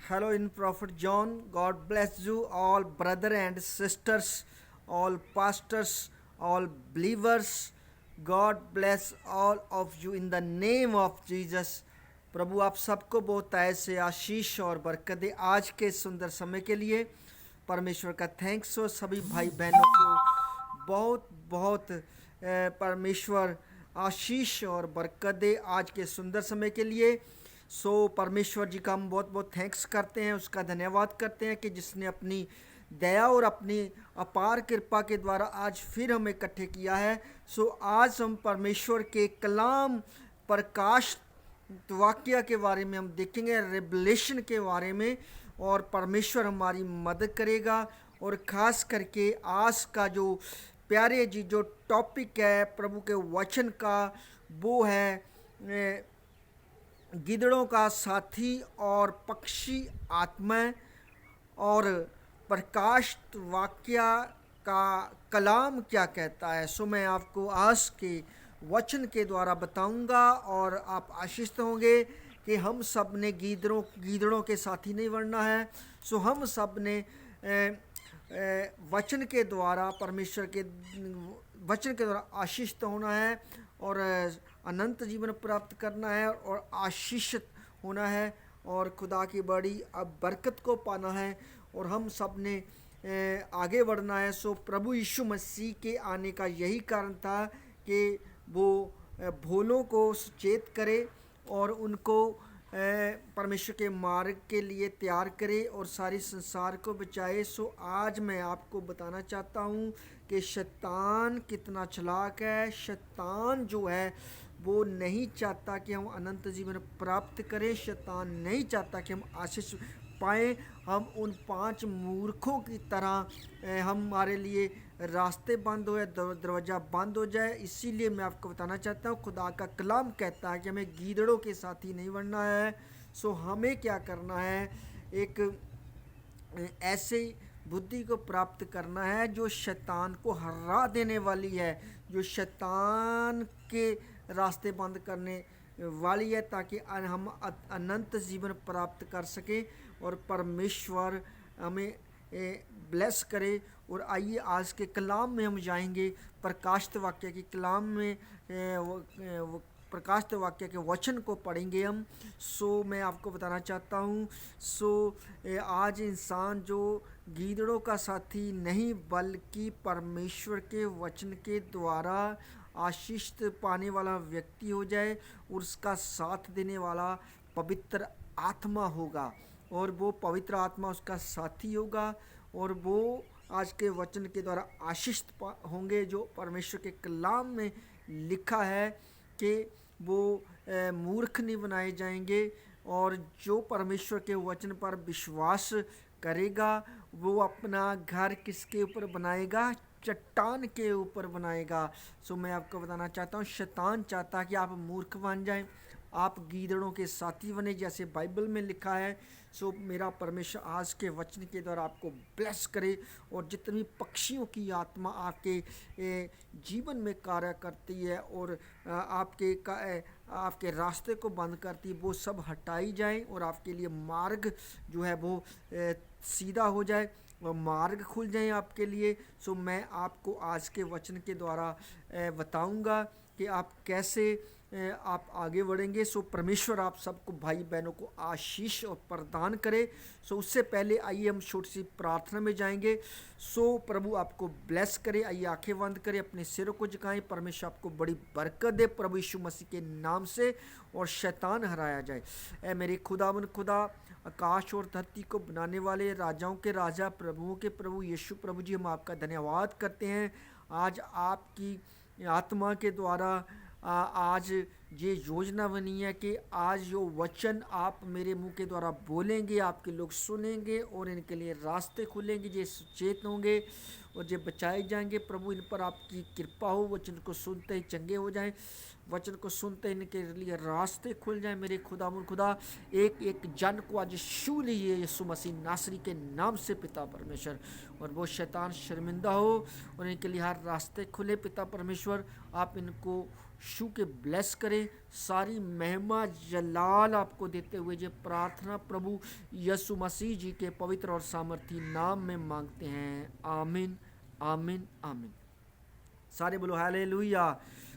Hello in Prophet John. God bless you all, brother and sisters, all pastors, all believers. God bless all of you in the name of Jesus. प्रभु आप सबको बहुत ऐसे आशीष और बरकत दे आज के सुंदर समय के लिए। परमेश्वर का थैंक्स हो सभी भाई बहनों को बहुत बहुत परमेश्वर आशीष और बरकत दे आज के सुंदर समय के लिए। परमेश्वर जी का हम बहुत बहुत थैंक्स करते हैं, उसका धन्यवाद करते हैं कि जिसने अपनी दया और अपनी अपार कृपा के द्वारा आज फिर हमें इकट्ठे किया है। आज हम परमेश्वर के कलाम प्रकाश वाक्य के बारे में हम देखेंगे, रेवलेशन के बारे में, और परमेश्वर हमारी मदद करेगा। और ख़ास करके आज का जो प्यारे जी जो टॉपिक है प्रभु के वचन का, वो है गिदड़ों का साथी और पक्षी आत्मा, और प्रकाश वाक्य का कलाम क्या कहता है। मैं आपको आज के वचन के द्वारा बताऊंगा और आप आशीषित होंगे कि हम सब ने गीदड़ों के साथी नहीं बनना है। हम सब ने वचन के द्वारा, परमेश्वर के वचन के द्वारा आशीषित होना है और अनंत जीवन प्राप्त करना है और आशीषित होना है और खुदा की बड़ी बरकत को पाना है और हम सब ने आगे बढ़ना है। प्रभु यीशु मसीह के आने का यही कारण था कि वो भोलों को सचेत करे और उनको परमेश्वर के मार्ग के लिए तैयार करे और सारी संसार को बचाए। आज मैं आपको बताना चाहता हूँ कि शैतान कितना चालाक है। शैतान जो है वो नहीं चाहता कि हम अनंत जीवन प्राप्त करें। शैतान नहीं चाहता कि हम आशीष पाएँ। हम उन 5 मूर्खों की तरह हमारे लिए रास्ते बंद हो जाए, दरवाज़ा बंद हो जाए। इसीलिए मैं आपको बताना चाहता हूँ, खुदा का कलाम कहता है कि हमें गीदड़ों के साथी नहीं बनना है। हमें क्या करना है, एक ऐसे बुद्धि को प्राप्त करना है जो शैतान को हरा देने वाली है, जो शैतान के रास्ते बंद करने वाली है, ताकि हम अनंत जीवन प्राप्त कर सकें और परमेश्वर हमें ब्लेस करे। और आइए आज के कलाम में हम जाएंगे, प्रकाशित वाक्य के कलाम में प्रकाशित वाक्य के वचन को पढ़ेंगे हम। मैं आपको बताना चाहता हूँ, आज इंसान जो गीदड़ों का साथी नहीं बल्कि परमेश्वर के वचन के द्वारा आशीष पाने वाला व्यक्ति हो जाए, और उसका साथ देने वाला पवित्र आत्मा होगा और वो पवित्र आत्मा उसका साथी होगा और वो आज के वचन के द्वारा आशीष होंगे। जो परमेश्वर के कलाम में लिखा है कि वो मूर्ख नहीं बनाए जाएंगे, और जो परमेश्वर के वचन पर विश्वास करेगा वो अपना घर किसके ऊपर बनाएगा, चट्टान के ऊपर बनाएगा। मैं आपको बताना चाहता हूँ, शैतान चाहता है कि आप मूर्ख बन जाएं, आप गीदड़ों के साथी बने जैसे बाइबल में लिखा है। मेरा परमेश्वर आज के वचन के द्वारा आपको ब्लेस करे, और जितनी पक्षियों की आत्मा आपके जीवन में कार्य करती है और आपके रास्ते को बंद करती है, वो सब हटाई जाए और आपके लिए मार्ग जो है वो सीधा हो जाए और मार्ग खुल जाए आपके लिए। मैं आपको आज के वचन के द्वारा बताऊंगा कि आप कैसे आप आगे बढ़ेंगे। परमेश्वर आप सबको भाई बहनों को आशीष और प्रदान करे। उससे पहले आइए हम छोटी सी प्रार्थना में जाएंगे। प्रभु आपको ब्लेस करे। आइए आंखें बंद करें, अपने सिरों को झुकाएं। परमेश्वर आपको बड़ी बरकत दे प्रभु यीशु मसीह के नाम से, और शैतान हराया जाए। ऐ मेरे खुदावन खुदा, आकाश और धरती को बनाने वाले, राजाओं के राजा, प्रभुओं के प्रभु यीशु प्रभु जी, हम आपका धन्यवाद करते हैं। आज आपकी आत्मा के द्वारा आज ये योजना बनी है कि आज जो वचन आप मेरे मुंह के द्वारा बोलेंगे आपके लोग सुनेंगे और इनके लिए रास्ते खुलेंगे, ये सचेत होंगे और ये बचाए जाएंगे। प्रभु इन पर आपकी कृपा हो, वचन को सुनते ही चंगे हो जाएं, वचन को सुनते इनके लिए रास्ते खुल जाएं। मेरे खुदा एक एक जन को आज छू लीजिए यीशु मसीह नासरी के नाम से पिता परमेश्वर, और वो शैतान शर्मिंदा हो और इनके लिए हर रास्ते खुले। पिता परमेश्वर आप इनको शू के ब्लेस करे। सारी महिमा जलाल आपको देते हुए ये प्रार्थना प्रभु यीशु मसीह जी के पवित्र और सामर्थी नाम में मांगते हैं। आमीन आमीन आमीन। सारे बोलो हालेलुया।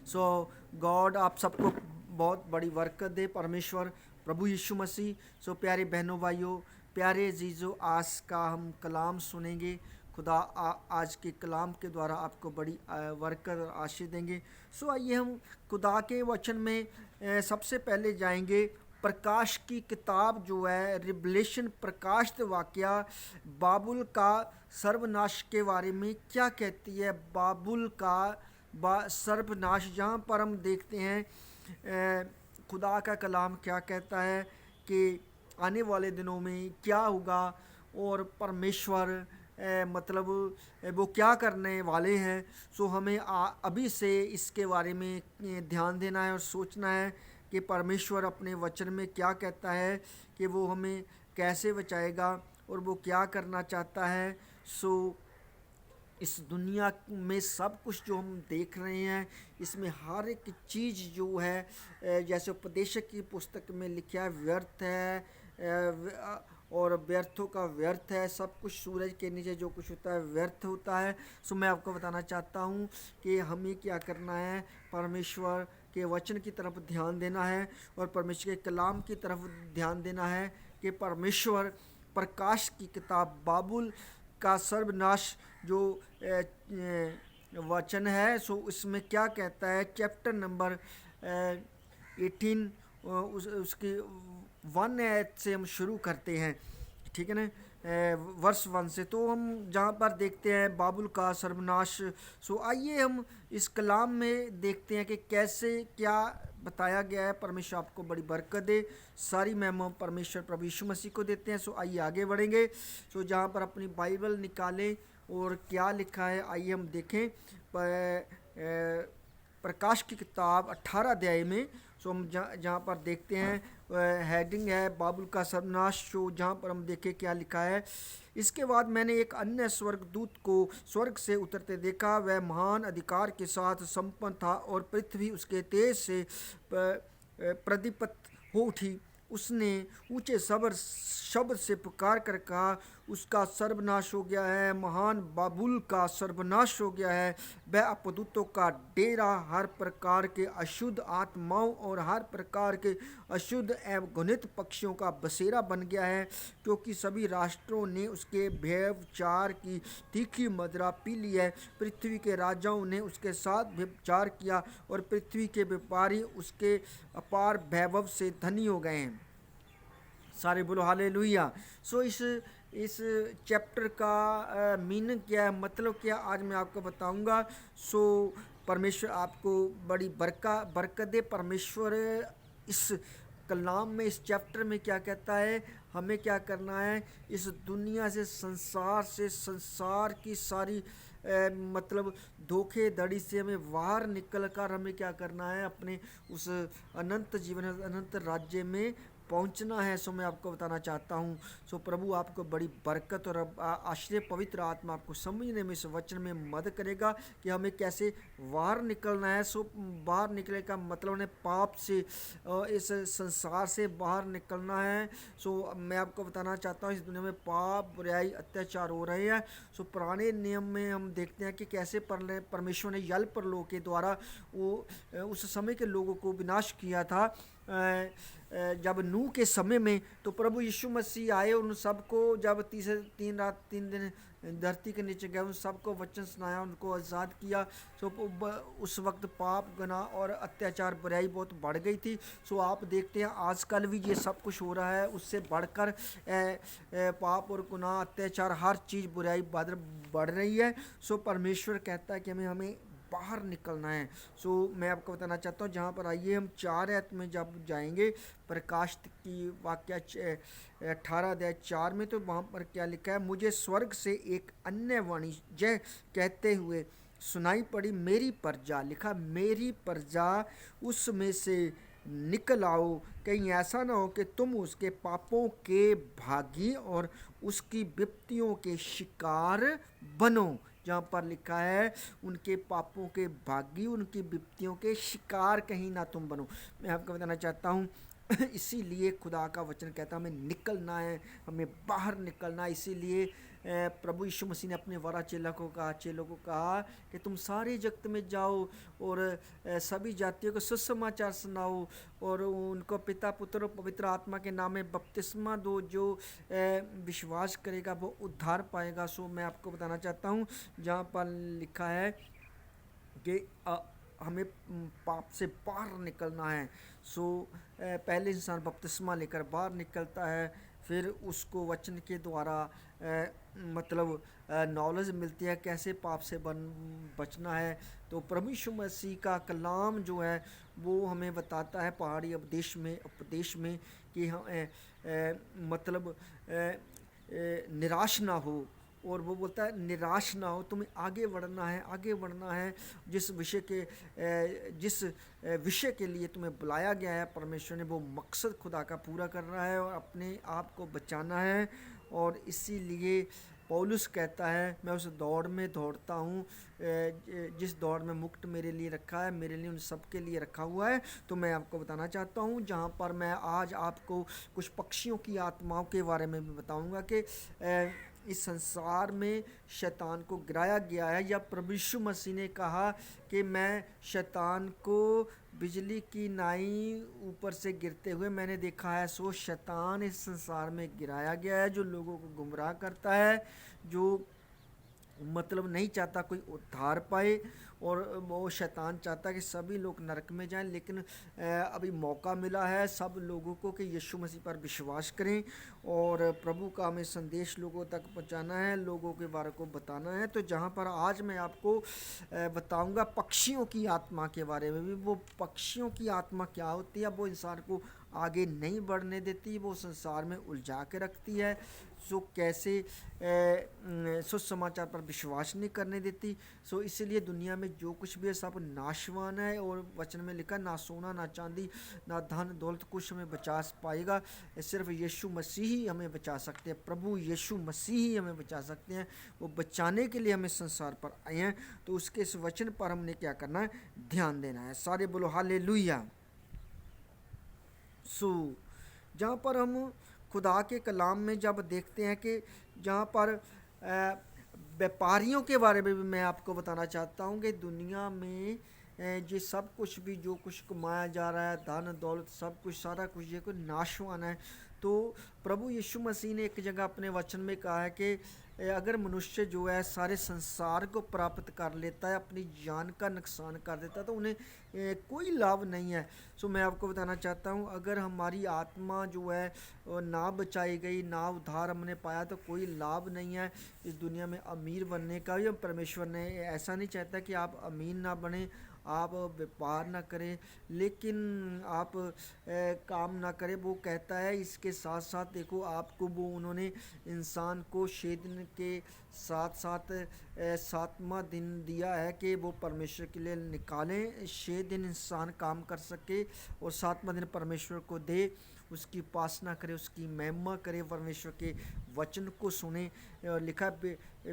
सो गॉड आप सबको बहुत बड़ी बरकत दे, परमेश्वर प्रभु यीशु मसीह। सो प्यारे बहनों भाइयों, प्यारे जीजो, आज का हम कलाम सुनेंगे। खुदा आज के कलाम के द्वारा आपको बड़ी बरकत और आशीष देंगे। सो आइए हम खुदा के वचन में सबसे पहले जाएंगे। प्रकाश की किताब जो है, रिवलेशन, प्रकाशित वाक्या, बाबुल का सर्वनाश के बारे में क्या कहती है। बाबुल का सर्वनाश, जहाँ पर हम देखते हैं खुदा का कलाम क्या कहता है कि आने वाले दिनों में क्या होगा और परमेश्वर मतलब वो क्या करने वाले हैं। सो हमें अभी से इसके बारे में ध्यान देना है और सोचना है कि परमेश्वर अपने वचन में क्या कहता है, कि वो हमें कैसे बचाएगा और वो क्या करना चाहता है। सो इस दुनिया में सब कुछ जो हम देख रहे हैं, इसमें हर एक चीज़ जो है, जैसे उपदेशक की पुस्तक में लिखा है, व्यर्थ है और व्यर्थों का व्यर्थ है। सब कुछ सूरज के नीचे जो कुछ होता है व्यर्थ होता है। सो मैं आपको बताना चाहता हूँ कि हमें क्या करना है, परमेश्वर के वचन की तरफ ध्यान देना है और परमेश्वर के कलाम की तरफ ध्यान देना है कि परमेश्वर प्रकाश की किताब बाबुल का सर्वनाश जो वचन है, सो इसमें क्या कहता है। चैप्टर नंबर 18 उसकी 1 से हम शुरू करते हैं, ठीक है ना, वर्ष 1 से। तो हम जहाँ पर देखते हैं बाबुल का सर्वनाश। सो आइए हम इस कलाम में देखते हैं कि कैसे क्या बताया गया है। परमेश्वर आपको बड़ी बरकत दे। सारी महिमा परमेश्वर प्रभु यीशु मसीह को देते हैं। सो आइए आगे बढ़ेंगे। सो जहाँ पर अपनी बाइबल निकालें और क्या लिखा है आइए हम देखें। प्रकाश की किताब 18 अध्याय में सो हम जहाँ पर देखते हैं हेडिंग है बाबुल का सर्वनाश। सो जहाँ पर हम देखें क्या लिखा है। इसके बाद मैंने एक अन्य स्वर्गदूत को स्वर्ग से उतरते देखा। वह महान अधिकार के साथ संपन्न था और पृथ्वी उसके तेज से प्रदीप्त हो उठी। उसने ऊंचे शब्द से पुकार कर कहा, उसका सर्वनाश हो गया है, महान बाबुल का सर्वनाश हो गया है। वह अपदूतों का डेरा, हर प्रकार के अशुद्ध आत्माओं और हर प्रकार के अशुद्ध एवं घृणित पक्षियों का बसेरा बन गया है, क्योंकि सभी राष्ट्रों ने उसके व्यभिचार की तीखी मदिरा पी ली है। पृथ्वी के राजाओं ने उसके साथ व्यभिचार किया और पृथ्वी के व्यापारी उसके अपार वैभव से धनी हो गए हैं। सारे बोलो हालेलुया। सो इस चैप्टर का मीनिंग क्या है, मतलब क्या, आज मैं आपको बताऊंगा। सो परमेश्वर आपको बड़ी बरकत दे। परमेश्वर इस कलाम में, इस चैप्टर में क्या कहता है, हमें क्या करना है। इस दुनिया से, संसार की सारी मतलब धोखेधड़ी से हमें बाहर निकल कर हमें क्या करना है, अपने उस अनंत जीवन, अनंत राज्य में पहुंचना है। सो मैं आपको बताना चाहता हूं। सो प्रभु आपको बड़ी बरकत और आश्रय, पवित्र आत्मा आपको समझने में, इस वचन में मदद करेगा कि हमें कैसे बाहर निकलना है। सो बाहर निकलने का मतलब है पाप से, इस संसार से बाहर निकलना है। सो मैं आपको बताना चाहता हूँ, इस दुनिया में पाप, बुराई, अत्याचार हो रहे हैं। सो पुराने नियम में हम देखते हैं कि कैसे परमेश्वर ने जल प्रलय के द्वारा वो उस समय के लोगों को विनाश किया था। जब नूह के समय में तो प्रभु यीशु मसीह आए, उन सबको जब 3 रात 3 दिन धरती के नीचे गए, उन सबको वचन सुनाया, उनको आज़ाद किया। सो उस वक्त पाप, गुनाह और अत्याचार, बुराई बहुत बढ़ गई थी। सो आप देखते हैं आजकल भी ये सब कुछ हो रहा है, उससे बढ़कर पाप और गुनाह, अत्याचार, हर चीज़, बुराई बढ़ रही है। सो परमेश्वर कहता है कि हमें बाहर निकलना है। सो मैं आपको बताना चाहता हूँ, जहाँ पर आइए हम 4 आयत में जब जाएंगे, प्रकाश की वाक्या 18 अध्याय 4 में, तो वहाँ पर क्या लिखा है। मुझे स्वर्ग से एक अन्य वाणी जय कहते हुए सुनाई पड़ी, मेरी प्रजा, लिखा मेरी प्रजा उसमें से निकल आओ, कहीं ऐसा ना हो कि तुम उसके पापों के भागी और उसकी विपत्तियों के शिकार बनो। जहाँ पर लिखा है उनके पापों के भागी, उनकी विपत्तियों के शिकार कहीं ना तुम बनो। मैं आपको बताना चाहता हूँ इसीलिए खुदा का वचन कहता है हमें निकलना है, हमें बाहर निकलना है। इसीलिए प्रभु यीशु मसीह ने अपने वरा चेलों को कहा कि तुम सारे जगत में जाओ और सभी जातियों को सुसमाचार सुनाओ और उनको पिता पुत्र और पवित्र आत्मा के नाम में बपतिस्मा दो। जो विश्वास करेगा वो उद्धार पाएगा। सो मैं आपको बताना चाहता हूँ जहाँ पर लिखा है कि हमें पाप से बाहर निकलना है। सो पहले इंसान बपतिस्मा लेकर बाहर निकलता है, फिर उसको वचन के द्वारा मतलब नॉलेज मिलती है कैसे पाप से बचना है। तो प्रभु यीशु मसीह का कलाम जो है वो हमें बताता है पहाड़ी उपदेश में कि हम मतलब निराश ना हो। और वो बोलता है निराश ना हो, तुम्हें आगे बढ़ना है। जिस विषय के लिए तुम्हें बुलाया गया है परमेश्वर ने, वो मकसद खुदा का पूरा करना है और अपने आप को बचाना है। और इसीलिए पौलुस कहता है मैं उस दौड़ में दौड़ता हूँ जिस दौड़ में मुक्त मेरे लिए रखा है, मेरे लिए उन सब के लिए रखा हुआ है। तो मैं आपको बताना चाहता हूँ जहाँ पर मैं आज आपको कुछ पक्षियों की आत्माओं के बारे में भी बताऊँगा कि इस संसार में शैतान को गिराया गया है, या प्रभु यीशु मसीह ने कहा कि मैं शैतान को बिजली की नाई ऊपर से गिरते हुए मैंने देखा है। सो शैतान इस संसार में गिराया गया है जो लोगों को गुमराह करता है, जो मतलब नहीं चाहता कोई उद्धार पाए, और वो शैतान चाहता है कि सभी लोग नरक में जाएं। लेकिन अभी मौका मिला है सब लोगों को कि यीशु मसीह पर विश्वास करें और प्रभु का हमें संदेश लोगों तक पहुंचाना है, लोगों के बारे को बताना है। तो जहाँ पर आज मैं आपको बताऊंगा पक्षियों की आत्मा के बारे में भी। वो पक्षियों की आत्मा क्या होती है? वो इंसान को आगे नहीं बढ़ने देती, वो संसार में उलझा के रखती है। सो कैसे सुसमाचार पर विश्वास नहीं करने देती। सो इसीलिए दुनिया में जो कुछ भी है सब नाशवान है, और वचन में लिखा ना सोना ना चांदी ना धन दौलत कुछ हमें बचा पाएगा, सिर्फ यीशु मसीह ही हमें बचा सकते हैं। प्रभु यीशु मसीह ही हमें बचा सकते हैं। वो बचाने के लिए हमें संसार पर आए हैं। तो उसके इस वचन पर हमने क्या करना है? ध्यान देना है। सारे बोलो हालेलुया। सो जहाँ पर हम खुदा के कलाम में जब देखते हैं कि जहाँ पर व्यापारियों के बारे में भी मैं आपको बताना चाहता हूँ कि दुनिया में ये सब कुछ भी जो कुछ कमाया जा रहा है, धन दौलत सब कुछ सारा कुछ ये कोई नाशवान है। तो प्रभु यीशु मसीह ने एक जगह अपने वचन में कहा है कि अगर मनुष्य जो है सारे संसार को प्राप्त कर लेता है, अपनी जान का नुकसान कर देता है, तो उन्हें कोई लाभ नहीं है। सो मैं आपको बताना चाहता हूँ अगर हमारी आत्मा जो है ना बचाई गई, ना उद्धार हमने पाया, तो कोई लाभ नहीं है इस दुनिया में अमीर बनने का। या परमेश्वर ने ऐसा नहीं चाहता कि आप अमीर ना बने, आप व्यापार ना करें, लेकिन आप काम ना करें। वो कहता है इसके साथ साथ देखो आपको वो उन्होंने इंसान को 6 दिन के साथ साथ 7वां दिन दिया है कि वो परमेश्वर के लिए निकालें। 6 दिन इंसान काम कर सके और 7वां दिन परमेश्वर को दे, उसकी उपासना करे, उसकी महिमा करे, परमेश्वर के वचन को सुने। लिखा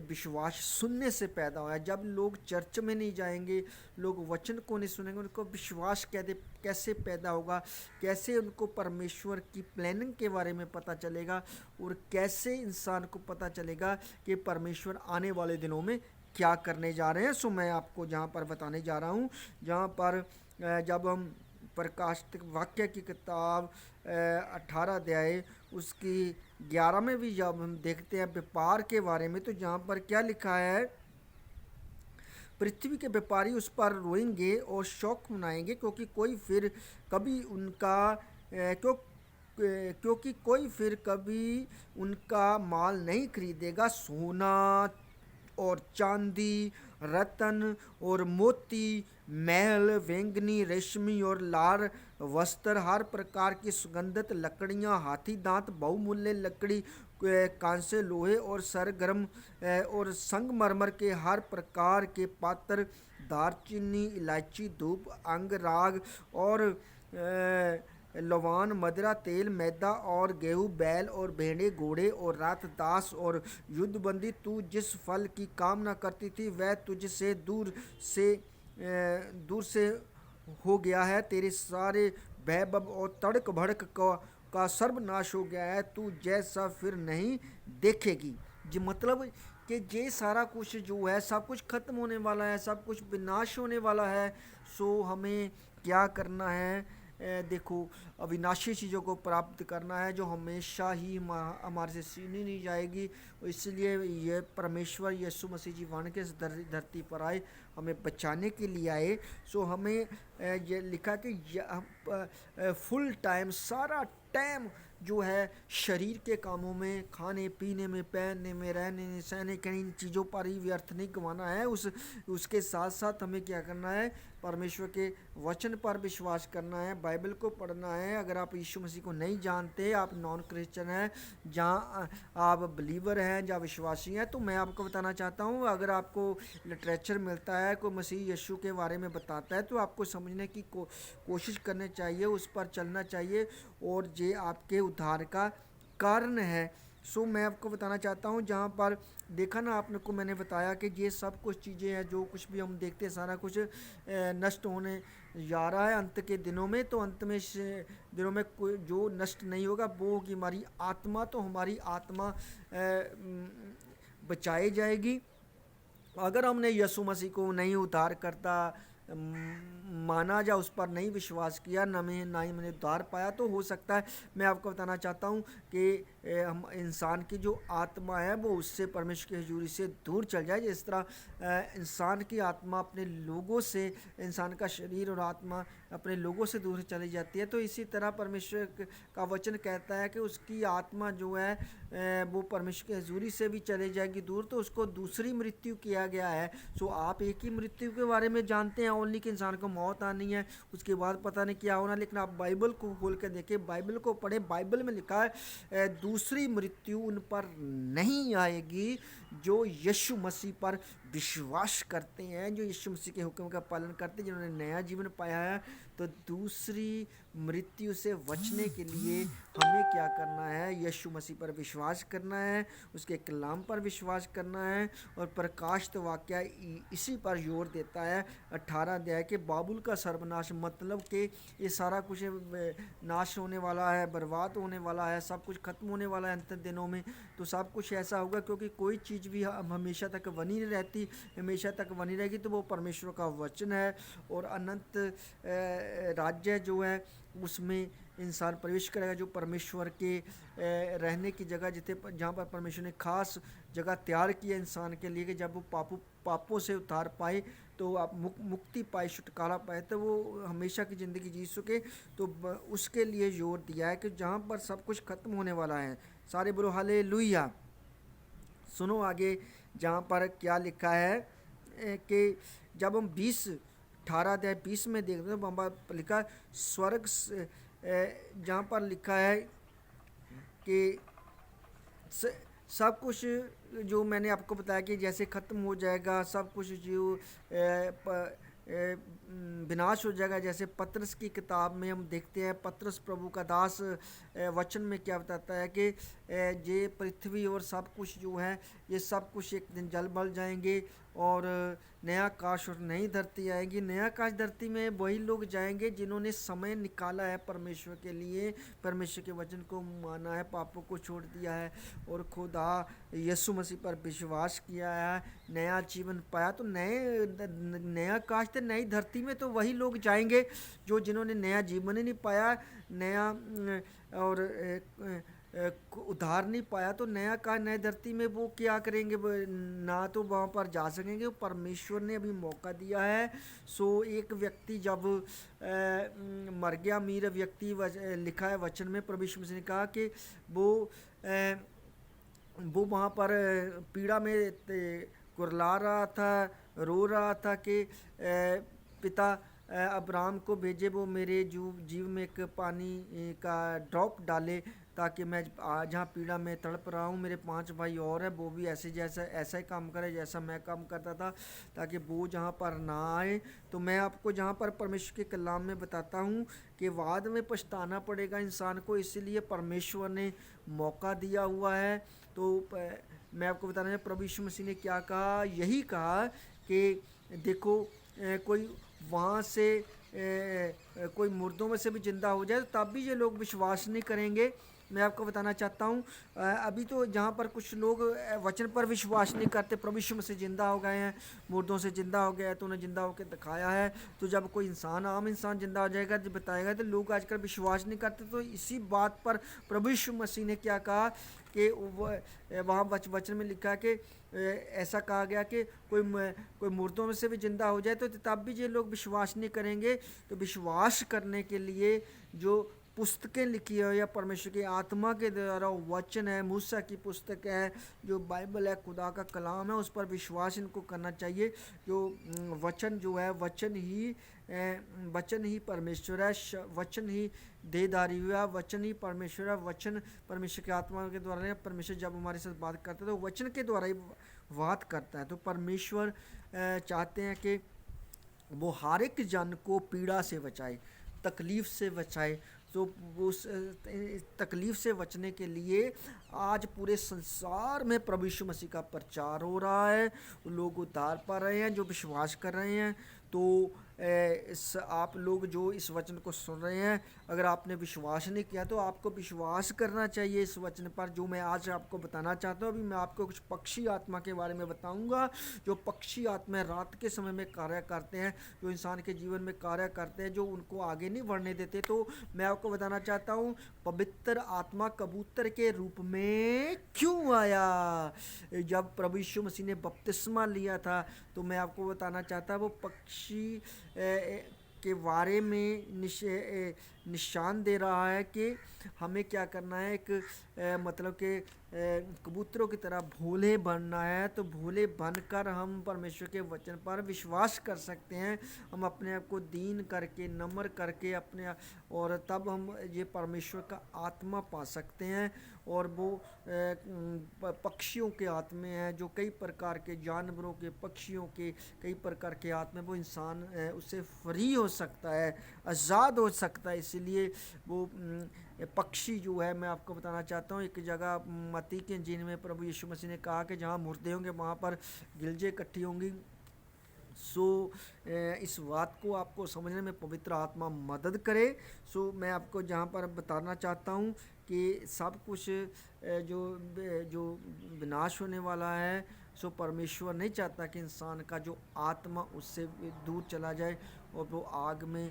विश्वास सुनने से पैदा हुआ है। जब लोग चर्च में नहीं जाएंगे, लोग वचन को नहीं सुनेंगे, उनको विश्वास कैसे पैदा होगा? कैसे उनको परमेश्वर की प्लानिंग के बारे में पता चलेगा? और कैसे इंसान को पता चलेगा कि परमेश्वर आने वाले दिनों में क्या करने जा रहे हैं? सो मैं आपको जहाँ पर बताने जा रहा हूँ, जहाँ पर जब हम प्रकाशित वाक्य की किताब 18 अध्याय उसकी 11 में भी जब हम देखते हैं व्यापार के बारे में, तो जहाँ पर क्या लिखा है? पृथ्वी के व्यापारी उस पर रोएंगे और शौक मनाएंगे, क्योंकि कोई फिर कभी उनका माल नहीं खरीदेगा। सोना और चांदी, रत्न और मोती, महल, वेंगनी, रेशमी और लाल वस्त्र, हर प्रकार की सुगंधित लकड़ियाँ, हाथी दांत, बहुमूल्य लकड़ी, कांसे, लोहे और सरगर्म और संगमरमर के हर प्रकार के पात्र, दालचीनी, इलायची, धूप, अंगराग और लवान, मदिरा, तेल, मैदा और गेहूँ, बैल और भेड़ें, घोड़े और रथ, दास और युद्धबंदी। तू जिस फल की कामना करती थी वह तुझसे दूर से हो गया है। तेरे सारे वैभव और तड़क भड़क का सर्वनाश हो गया है। तू जैसा फिर नहीं देखेगी। जी मतलब कि ये सारा कुछ जो है सब कुछ खत्म होने वाला है, सब कुछ विनाश होने वाला है। सो हमें क्या करना है? देखो, अविनाशी चीज़ों को प्राप्त करना है जो हमेशा ही हमारे से छीनी नहीं जाएगी। इसलिए ये परमेश्वर यीशु मसीह जी वाण के इस धरती पर आए, हमें बचाने के लिए आए। सो हमें ये लिखा कि फुल टाइम, सारा टाइम जो है शरीर के कामों में, खाने पीने में, पहनने में, रहने में, सहने के इन चीज़ों पर ही व्यर्थ नहीं गंवाना है। उसके साथ साथ हमें क्या करना है? परमेश्वर के वचन पर विश्वास करना है, बाइबल को पढ़ना है। अगर आप यीशु मसीह को नहीं जानते, आप नॉन क्रिश्चियन हैं, जहाँ आप बिलीवर हैं, जहाँ विश्वासी हैं, तो मैं आपको बताना चाहता हूँ, अगर आपको लिटरेचर मिलता है, कोई मसीह यीशु के बारे में बताता है, तो आपको समझने की कोशिश करनी चाहिए, उस पर चलना चाहिए, और ये आपके उद्धार का कारण है। सो मैं आपको बताना चाहता हूँ, जहाँ पर देखा ना आपने को, मैंने बताया कि ये सब कुछ चीज़ें हैं, जो कुछ भी हम देखते हैं सारा कुछ नष्ट होने जा रहा है अंत के दिनों में। तो अंत में दिनों में कोई जो नष्ट नहीं होगा वो होगी हमारी आत्मा। तो हमारी आत्मा बचाई जाएगी। अगर हमने यीशु मसीह को नहीं उद्धार करता माना, या उस पर नहीं विश्वास किया, ना ही मैंने उद्धार पाया, तो हो सकता है, मैं आपको बताना चाहता हूँ कि हम इंसान की जो आत्मा है वो उससे, परमेश्वर की हजूरी से दूर चल जाए। जिस तरह इंसान की आत्मा अपने लोगों से, इंसान का शरीर और आत्मा अपने लोगों से दूर चली जाती है, तो इसी तरह परमेश्वर का वचन कहता है कि उसकी आत्मा जो है वो परमेश्वर की हजूरी से भी चले जाएगी दूर, तो उसको दूसरी मृत्यु किया गया है। सो आप एक ही मृत्यु के बारे में जानते हैं ओनली, कि इंसान को मौत आनी है, उसके बाद पता नहीं क्या होना। लेकिन आप बाइबल को खोल कर देखें, बाइबल को पढ़ें, बाइबल में लिखा है दूसरी मृत्यु उन पर नहीं आएगी जो यीशु मसीह पर विश्वास करते हैं, जो यीशु मसीह के हुक्म का पालन करते हैं, जिन्होंने नया जीवन पाया है। तो दूसरी मृत्यु से बचने के लिए हमें क्या करना है? यीशु मसीह पर विश्वास करना है, उसके कलाम पर विश्वास करना है। और प्रकाशित वाक्य इसी पर जोर देता है, 18 अध्याय के, बाबुल का सर्वनाश, मतलब कि ये सारा कुछ नाश होने वाला है, बर्बाद होने वाला है, सब कुछ खत्म होने वाला है अंत दिनों में। तो सब कुछ ऐसा होगा, क्योंकि कोई चीज़ भी हमेशा तक बनी नहीं रहती, हमेशा तक बनी रहेगी तो वो परमेश्वर का वचन है। और अनंत राज्य जो है उसमें इंसान प्रवेश करेगा, जो परमेश्वर के रहने की जगह, जहाँ पर परमेश्वर ने खास जगह तैयार की है इंसान के लिए, कि जब वो पापों से उतार पाए, तो आप मुक्ति पाए, छुटकारा पाए, तो वो हमेशा की ज़िंदगी जी सके। तो उसके लिए जोर दिया है कि जहाँ पर सब कुछ खत्म होने वाला है। सारे बोलो हालेलुया। सुनो आगे जहाँ पर क्या लिखा है कि जब हम 18 अध्याय 20 में देखते हैं, तो वहाँ पर लिखा है स्वर्ग, जहाँ पर लिखा है कि सब कुछ जो मैंने आपको बताया कि जैसे ख़त्म हो जाएगा सब कुछ, जो विनाश हो जाएगा। जैसे पतरस की किताब में हम देखते हैं, पतरस प्रभु का दास वचन में क्या बताता है कि ये पृथ्वी और सब कुछ जो है, ये सब कुछ एक दिन जल बल जाएंगे, और नया आकाश और नई धरती आएगी। नया आकाश धरती में वही लोग जाएंगे जिन्होंने समय निकाला है परमेश्वर के लिए, परमेश्वर के वचन को माना है, पापों को छोड़ दिया है, और खुदा यीशु मसीह पर विश्वास किया है, नया जीवन पाया। तो नया आकाश तो नई धरती में तो वही लोग जाएंगे जो जिन्होंने नया जीवन ही नहीं पाया, नया और उधार नहीं पाया। तो नया का नए धरती में वो क्या करेंगे? ना तो वहाँ पर जा सकेंगे, परमेश्वर ने अभी मौका दिया है। सो एक व्यक्ति जब मर गया, अमीर व्यक्ति, लिखा है वचन में, प्रभु यीशु मसीह ने कहा कि वो वहाँ पर पीड़ा में कुरला रहा था, रो रहा था कि पिता अब्राहम को भेजे, वो मेरे जीव में एक पानी का ड्रॉप डाले ताकि मैं जहाँ पीड़ा में तड़प रहा हूँ, मेरे 5 भाई और हैं, वो भी ऐसा ही काम करे जैसा मैं काम करता था, ताकि वो जहाँ पर ना आए। तो मैं आपको जहाँ पर परमेश्वर के कलाम में बताता हूँ कि बाद में पछताना पड़ेगा इंसान को, इसीलिए परमेश्वर ने मौका दिया हुआ है। तो मैं आपको बताना चाहूँ प्रभु यीशु मसीह ने क्या कहा, यही कहा कि देखो कोई वहाँ से कोई मुर्दों में से भी जिंदा हो जाए तो तब भी ये लोग विश्वास नहीं करेंगे। मैं आपको बताना चाहता हूँ अभी तो जहाँ पर कुछ लोग वचन पर विश्वास नहीं करते, प्रभु यीशु मसीह जिंदा हो गए हैं, मुर्दों से जिंदा हो गया है तो उन्हें जिंदा होकर दिखाया है। तो जब कोई इंसान, आम इंसान जिंदा हो जाएगा, जब बताएगा, तो लोग आजकल विश्वास नहीं करते। तो इसी बात पर प्रभु यीशु मसीह ने क्या कहा कि वहाँ वचन में लिखा कि ऐसा कहा गया कि कोई मुर्दों में से भी जिंदा हो जाए तो तब भी ये लोग विश्वास नहीं करेंगे। तो विश्वास करने के लिए जो पुस्तकें लिखी है या परमेश्वर की आत्मा के द्वारा वचन है, मूसा की पुस्तक है, जो बाइबल है, खुदा का कलाम है, उस पर विश्वास इनको करना चाहिए। जो वचन जो है, वचन ही परमेश्वर है, वचन ही देहधारी हुआ, वचन ही परमेश्वर है, वचन परमेश्वर की आत्मा के द्वारा है। परमेश्वर जब हमारे साथ बात करता है तो वचन के द्वारा ही बात करता है। तो परमेश्वर चाहते हैं कि वो हर एक जन को पीड़ा से बचाए, तकलीफ़ से बचाए। तो उस तकलीफ़ से बचने के लिए आज पूरे संसार में प्रभु यीशु मसीह का प्रचार हो रहा है, लोग उद्धार पा रहे हैं जो विश्वास कर रहे हैं। तो आप लोग जो इस वचन को सुन रहे हैं, अगर आपने विश्वास नहीं किया तो आपको विश्वास करना चाहिए इस वचन पर, जो मैं आज आपको बताना चाहता हूँ। अभी मैं आपको कुछ पक्षी आत्मा के बारे में बताऊंगा, जो पक्षी आत्मा रात के समय में कार्य करते हैं, जो इंसान के जीवन में कार्य करते हैं, जो उनको आगे नहीं बढ़ने देते। तो मैं आपको बताना चाहता हूँ पवित्र आत्मा कबूतर के रूप में क्यों आया। जब प्रभु यीशु मसीह ने बपतिस्मा लिया था, तो मैं आपको बताना चाहता वो पक्षी के बारे में निशान दे रहा है कि हमें क्या करना है। एक मतलब कि कबूतरों की तरह भोले बनना है। तो भोले बनकर हम परमेश्वर के वचन पर विश्वास कर सकते हैं, हम अपने आप को दीन करके, नम्र करके अपने, और तब हम ये परमेश्वर का आत्मा पा सकते हैं। और वो पक्षियों के आत्मे हैं, जो कई प्रकार के जानवरों के, पक्षियों के कई प्रकार के आत्मे, वो इंसान उससे फ्री हो सकता है, आज़ाद हो सकता है। इसीलिए वो पक्षी जो है, मैं आपको बताना चाहता हूँ, एक जगह मत्ती के इंजील में प्रभु यीशु मसीह ने कहा कि जहाँ मुर्दे होंगे वहाँ पर गिलजें इकट्ठी होंगी। सो इस बात को आपको समझने में पवित्र आत्मा मदद करे। सो मैं आपको जहाँ पर बताना चाहता हूँ कि सब कुछ जो जो विनाश होने वाला है, सो परमेश्वर नहीं चाहता कि इंसान का जो आत्मा उससे दूर चला जाए और वो आग में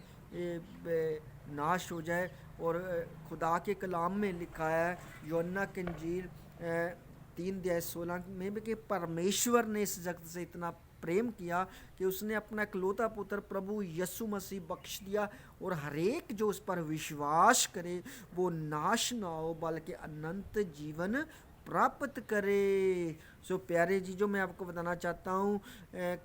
नाश हो जाए। और खुदा के कलाम में लिखा है यूहन्ना की इंजील 3:16 में भी कि परमेश्वर ने इस जगत से इतना प्रेम किया कि उसने अपना इकलौता पुत्र प्रभु यीशु मसीह बख्श दिया, और हरेक जो उस पर विश्वास करे वो नाश ना हो बल्कि अनंत जीवन प्राप्त करे। सो प्यारे जी, जो मैं आपको बताना चाहता हूँ,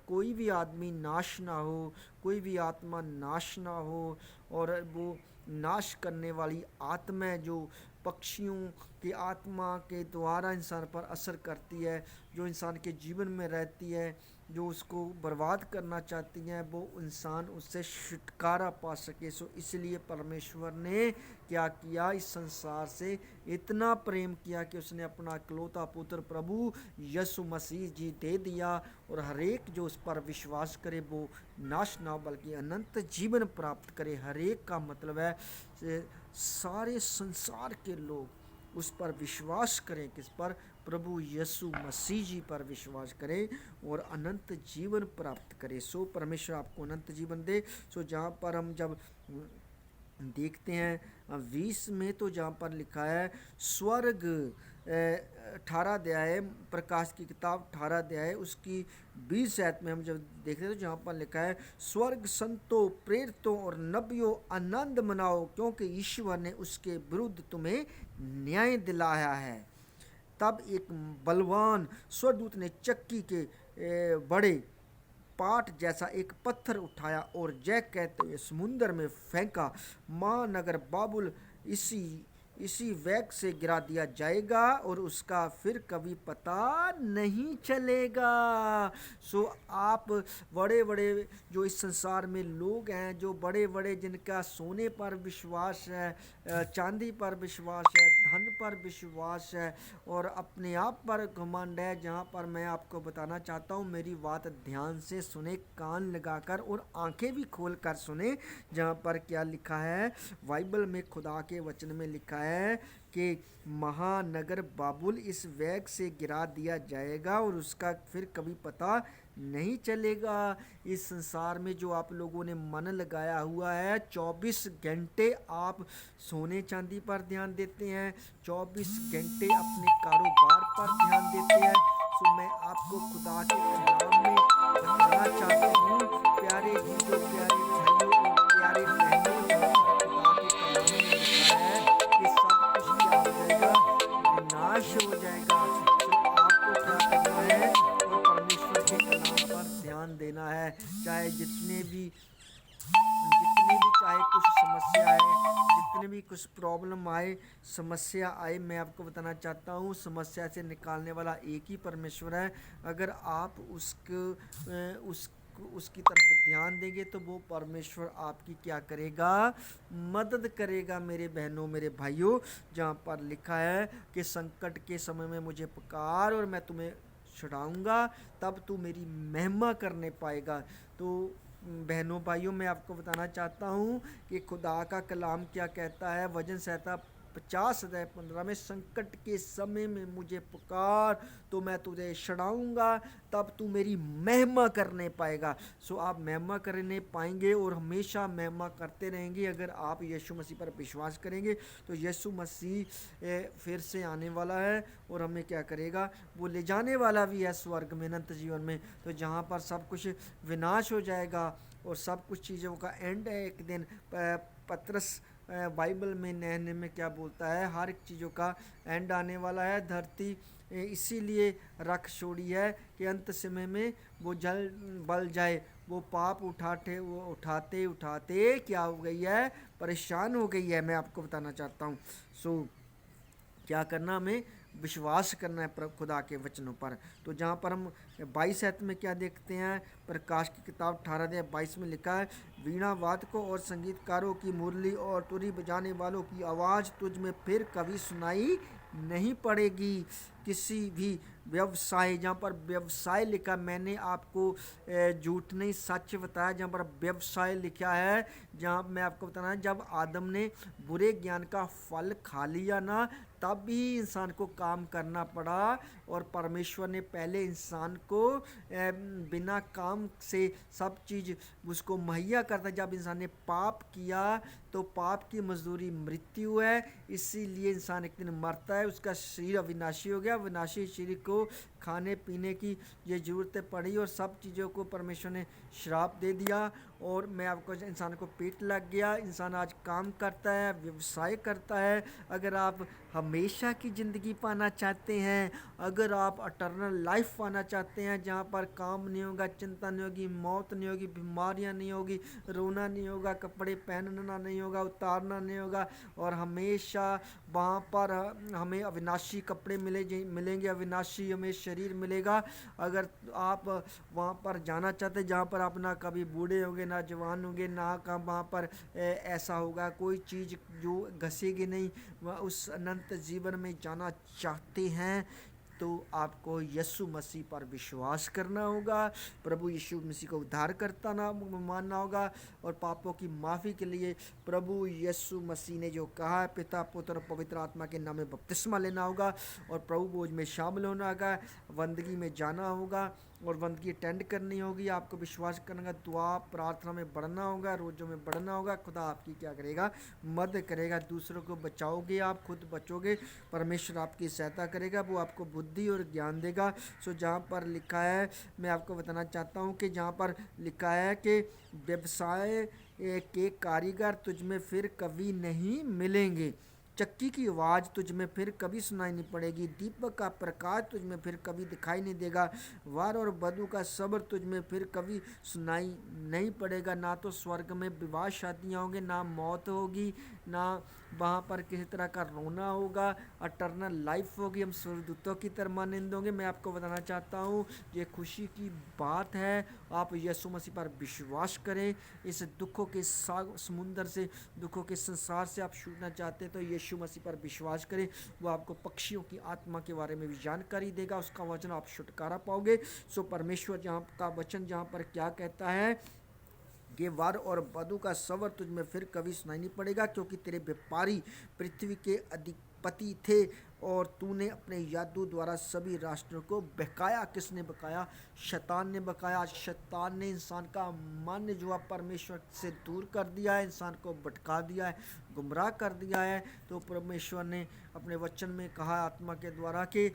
कोई भी आदमी नाश ना हो, कोई भी आत्मा नाश ना हो। और वो नाश करने वाली आत्मा जो पक्षियों की आत्मा के द्वारा इंसान पर असर करती है, जो इंसान के जीवन में रहती है, जो उसको बर्बाद करना चाहती हैं, वो इंसान उससे छुटकारा पा सके। सो इसलिए परमेश्वर ने क्या किया, इस संसार से इतना प्रेम किया कि उसने अपना इकलौता पुत्र प्रभु यीशु मसीह जी दे दिया, और हरेक जो उस पर विश्वास करे वो नाश ना बल्कि अनंत जीवन प्राप्त करे। हरेक का मतलब है सारे संसार के लोग उस पर विश्वास करें, किस पर, प्रभु यीशु मसीह जी पर विश्वास करें और अनंत जीवन प्राप्त करें। सो परमेश्वर आपको अनंत जीवन दे। सो जहाँ पर हम जब देखते हैं 20 में, तो जहाँ पर लिखा है स्वर्ग 18 अध्याय, प्रकाश की किताब 18 अध्याय उसकी 20 आयत में हम जब देखते हैं तो जहाँ पर लिखा है स्वर्ग संतों, प्रेरितों और नबियों आनंद मनाओ, क्योंकि ईश्वर ने उसके विरुद्ध तुम्हें न्याय दिलाया है। तब एक बलवान स्वरदूत ने चक्की के बड़े पाट जैसा एक पत्थर उठाया और जय कहते हुए समुंदर में फेंका। महानगर बाबुल इसी इसी वेग से गिरा दिया जाएगा और उसका फिर कभी पता नहीं चलेगा। सो आप बड़े बड़े जो इस संसार में लोग हैं, जो बड़े बड़े जिनका सोने पर विश्वास है, चांदी पर विश्वास है, धन पर विश्वास है और अपने आप पर घमंड है, जहाँ पर मैं आपको बताना चाहता हूँ, मेरी बात ध्यान से सुने, कान लगाकर और आंखें भी खोल कर सुने। जहाँ पर क्या लिखा है बाइबल में, खुदा के वचन में लिखा है कि महानगर बाबुल इस वेग से गिरा दिया जाएगा और उसका फिर कभी पता नहीं चलेगा। इस संसार में जो आप लोगों ने मन लगाया हुआ है, 24 घंटे आप सोने चांदी पर ध्यान देते हैं, 24 घंटे अपने कारोबार पर ध्यान देते हैं। सो मैं आपको खुदा के कलाम में बताना चाहता हूँ, प्यारे भाइयों, प्यारे भाइयों और प्यारे बहनों, जहाँ पर खुदा के कलाम में लिखा है कि सब कुछ क्या हो जाएगा, विनाश हो जाएगा। तो आपको क्या करना है और परमेश्वर के कलाम पर ध्यान देना है। चाहे जितनी भी चाहे कुछ समस्या आए, जितने भी कुछ प्रॉब्लम आए, समस्या आए, मैं आपको बताना चाहता हूँ समस्या से निकालने वाला एक ही परमेश्वर है। अगर आप उसकी तरफ ध्यान देंगे तो वो परमेश्वर आपकी क्या करेगा, मदद करेगा। मेरे बहनों, मेरे भाइयों, जहाँ पर लिखा है कि संकट के समय में मुझे पुकार और मैं तुम्हें छुड़ाऊंगा, तब तू मेरी महिमा करने पाएगा। तो बहनों भाइयों, मैं आपको बताना चाहता हूँ कि खुदा का कलाम क्या कहता है। वचन संहिता 50:15 में, संकट के समय में मुझे पुकार तो मैं तुझे छुड़ाऊंगा, तब तू मेरी महिमा करने पाएगा। सो आप महिमा करने पाएंगे और हमेशा महिमा करते रहेंगे अगर आप यीशु मसीह पर विश्वास करेंगे। तो यीशु मसीह फिर से आने वाला है और हमें क्या करेगा, वो ले जाने वाला भी है स्वर्ग में, अनंत जीवन में। तो जहाँ पर सब कुछ विनाश हो जाएगा और सब कुछ चीज़ों का एंड है एक दिन। पतरस बाइबल में नए में क्या बोलता है, हर एक चीज़ों का एंड आने वाला है। धरती इसीलिए रख छोड़ी है कि अंत समय में वो जल बल जाए। वो पाप उठाते उठाते क्या हो गई है, परेशान हो गई है। मैं आपको बताना चाहता हूँ। सो क्या करना, हमें विश्वास करना है खुदा के वचनों पर। तो जहाँ पर हम 22 आयत में क्या देखते हैं, प्रकाश की किताब 18:22 में लिखा है, वीणा वादकों और संगीतकारों की मुरली और तुरी बजाने वालों की आवाज़ तुझ में फिर कभी सुनाई नहीं पड़ेगी। किसी भी व्यवसाय, जहाँ पर व्यवसाय लिखा, मैंने आपको झूठ नहीं सच बताया, जहाँ पर व्यवसाय लिखा है, जहाँ मैं आपको बताना है, जब आदम ने बुरे ज्ञान का फल खा लिया ना, तब भी इंसान को काम करना पड़ा और परमेश्वर ने पहले इंसान को बिना काम से सब चीज़ उसको मुहैया करता। जब इंसान ने पाप किया तो पाप की मजदूरी मृत्यु है, इसीलिए इंसान एक दिन मरता है, उसका शरीर अविनाशी हो गया। विनाशी शरीर को खाने पीने की ये ज़रूरतें पड़ी और सब चीज़ों को परमेश्वर ने श्राप दे दिया और मैं आपको, इंसान को पेट लग गया। इंसान आज काम करता है, व्यवसाय करता है। अगर आप हमेशा की ज़िंदगी पाना चाहते हैं, अगर आप अटर्नल लाइफ पाना चाहते हैं जहाँ पर काम नहीं होगा, चिंता नहीं होगी, मौत नहीं होगी, बीमारियाँ नहीं होगी, रोना नहीं होगा, कपड़े पहनना नहीं होगा, उतारना नहीं होगा और हमेशा वहाँ पर हमें अविनाशी कपड़े मिलेंगे, अविनाशी हमें शरीर मिलेगा। अगर आप वहाँ पर जाना चाहते हैं जहाँ पर आप ना कभी बूढ़े होंगे, ना जवान होंगे, ना कहाँ वहाँ पर ऐसा होगा कोई चीज़ जो घसेगी नहीं, वह उस अनंत जीवन में जाना चाहते हैं, तो आपको यीशु मसीह पर विश्वास करना होगा, प्रभु यीशु मसीह को उद्धारकर्ता नाम मानना होगा और पापों की माफ़ी के लिए प्रभु यीशु मसीह ने जो कहा है, पिता पुत्र और पवित्र आत्मा के नाम में बपतिस्मा लेना होगा और प्रभु भोज में शामिल होना होगा, बंदगी में जाना होगा और बंदगी अटेंड करनी होगी। आपको विश्वास करना होगा, दुआ प्रार्थना में बढ़ना होगा, रोज़ों में बढ़ना होगा। खुदा आपकी क्या करेगा, मदद करेगा, दूसरों को बचाओगे, आप खुद बचोगे, परमेश्वर आपकी सहायता करेगा, वो आपको बुद्धि और ज्ञान देगा। सो जहाँ पर लिखा है, मैं आपको बताना चाहता हूँ कि जहाँ पर लिखा है कि व्यवसाय के कारीगर तुझ में फिर कभी नहीं मिलेंगे, चक्की की आवाज़ तुझ में फिर कभी सुनाई नहीं पड़ेगी, दीपक का प्रकाश तुझ में फिर कभी दिखाई नहीं देगा, वार और वधू का सब्र तुझ में फिर कभी सुनाई नहीं पड़ेगा। ना तो स्वर्ग में विवाह शादियाँ होंगी, ना मौत होगी, ना वहाँ पर किसी तरह का रोना होगा, अटर्नल लाइफ होगी, हम स्वर्गदूतों की तरह मानिंद होंगे। मैं आपको बताना चाहता हूँ ये खुशी की बात है। आप यीशु मसीह पर विश्वास करें। इस दुखों के समुंदर से, दुखों के संसार से आप छूटना चाहते हैं तो यीशु मसीह पर विश्वास करें। वो आपको पक्षियों की आत्मा के बारे में भी जानकारी देगा, उसका वचन आप छुटकारा पाओगे। सो परमेश्वर जहाँ का वचन जहाँ पर क्या कहता है कि वर और वधु का सवर तुझ में फिर कभी सुनाई नहीं पड़ेगा, क्योंकि तेरे व्यापारी पृथ्वी के अधिपति थे और तूने अपने यादू द्वारा सभी राष्ट्रों को बहकाया। किसने बहकाया? शैतान ने बहकाया। शैतान ने इंसान का मन जो है परमेश्वर से दूर कर दिया है, इंसान को भटका दिया है, गुमराह कर दिया है। तो परमेश्वर ने अपने वचन में कहा आत्मा के द्वारा कि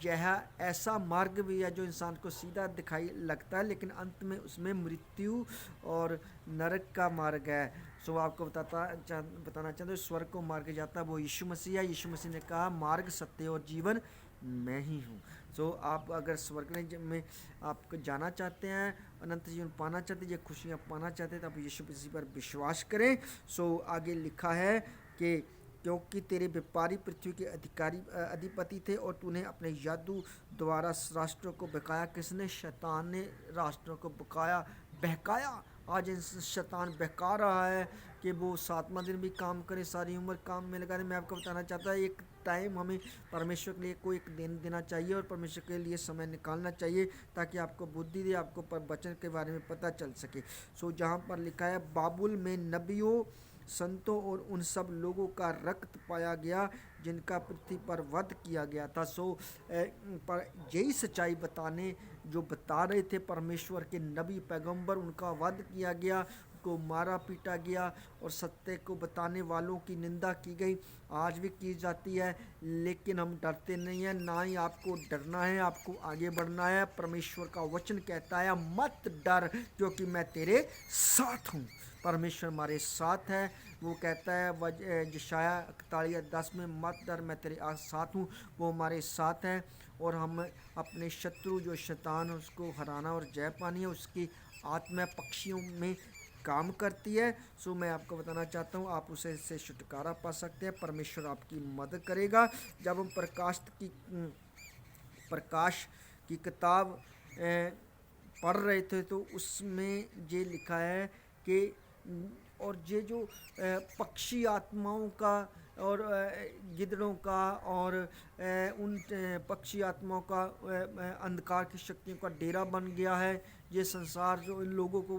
यह ऐसा मार्ग भी है जो इंसान को सीधा दिखाई लगता है, लेकिन अंत में उसमें मृत्यु और नरक का मार्ग है। सो आपको बताना चाहता हूँ स्वर्ग को मार्ग जाता है वो यीशु मसीह है। यीशु मसीह ने कहा मार्ग, सत्य और जीवन मैं ही हूँ। सो आप अगर स्वर्ग में आप जाना चाहते हैं, अनंत जीवन पाना चाहते हैं, ये खुशियाँ पाना चाहते हैं, तो आप यीशु मसीह पर विश्वास करें। सो आगे लिखा है कि क्योंकि तेरे व्यापारी पृथ्वी के अधिपति थे और तूने अपने यादू द्वारा राष्ट्रों को बहकाया। किसने? शैतान ने राष्ट्रों को बहकाया। आज शैतान बहका रहा है कि वो 7वां दिन भी काम करे, सारी उम्र काम में लगा दे। मैं आपको बताना चाहता हूँ एक टाइम हमें परमेश्वर के लिए कोई एक दिन देना चाहिए और परमेश्वर के लिए समय निकालना चाहिए, ताकि आपको बुद्धि दे, आपको वचन के बारे में पता चल सके। सो जहाँ पर लिखा है बाबुल में नबियों, संतों और उन सब लोगों का रक्त पाया गया जिनका पृथ्वी पर वध किया गया था। सो पर यही सच्चाई बताने जो बता रहे थे परमेश्वर के नबी पैगंबर, उनका वध किया गया, को मारा पीटा गया और सत्य को बताने वालों की निंदा की गई। आज भी की जाती है, लेकिन हम डरते नहीं हैं, ना ही आपको डरना है, आपको आगे बढ़ना है। परमेश्वर का वचन कहता है मत डर क्योंकि मैं तेरे साथ हूँ। परमेश्वर हमारे साथ है। वो कहता है यशायाह 41:10 में मत डर मैं तेरे साथ हूँ। वो हमारे साथ है और हम अपने शत्रु जो शैतान उसको हराना और जय पानी है, उसकी आत्मा पक्षियों में काम करती है। सो मैं आपको बताना चाहता हूँ आप उसे से छुटकारा पा सकते हैं। परमेश्वर आपकी मदद करेगा। जब हम प्रकाश की किताब पढ़ रहे थे तो उसमें ये लिखा है कि और ये जो पक्षी आत्माओं का और गिद्धड़ों का और उन पक्षी आत्माओं का अंधकार की शक्तियों का डेरा बन गया है। ये संसार जो इन लोगों को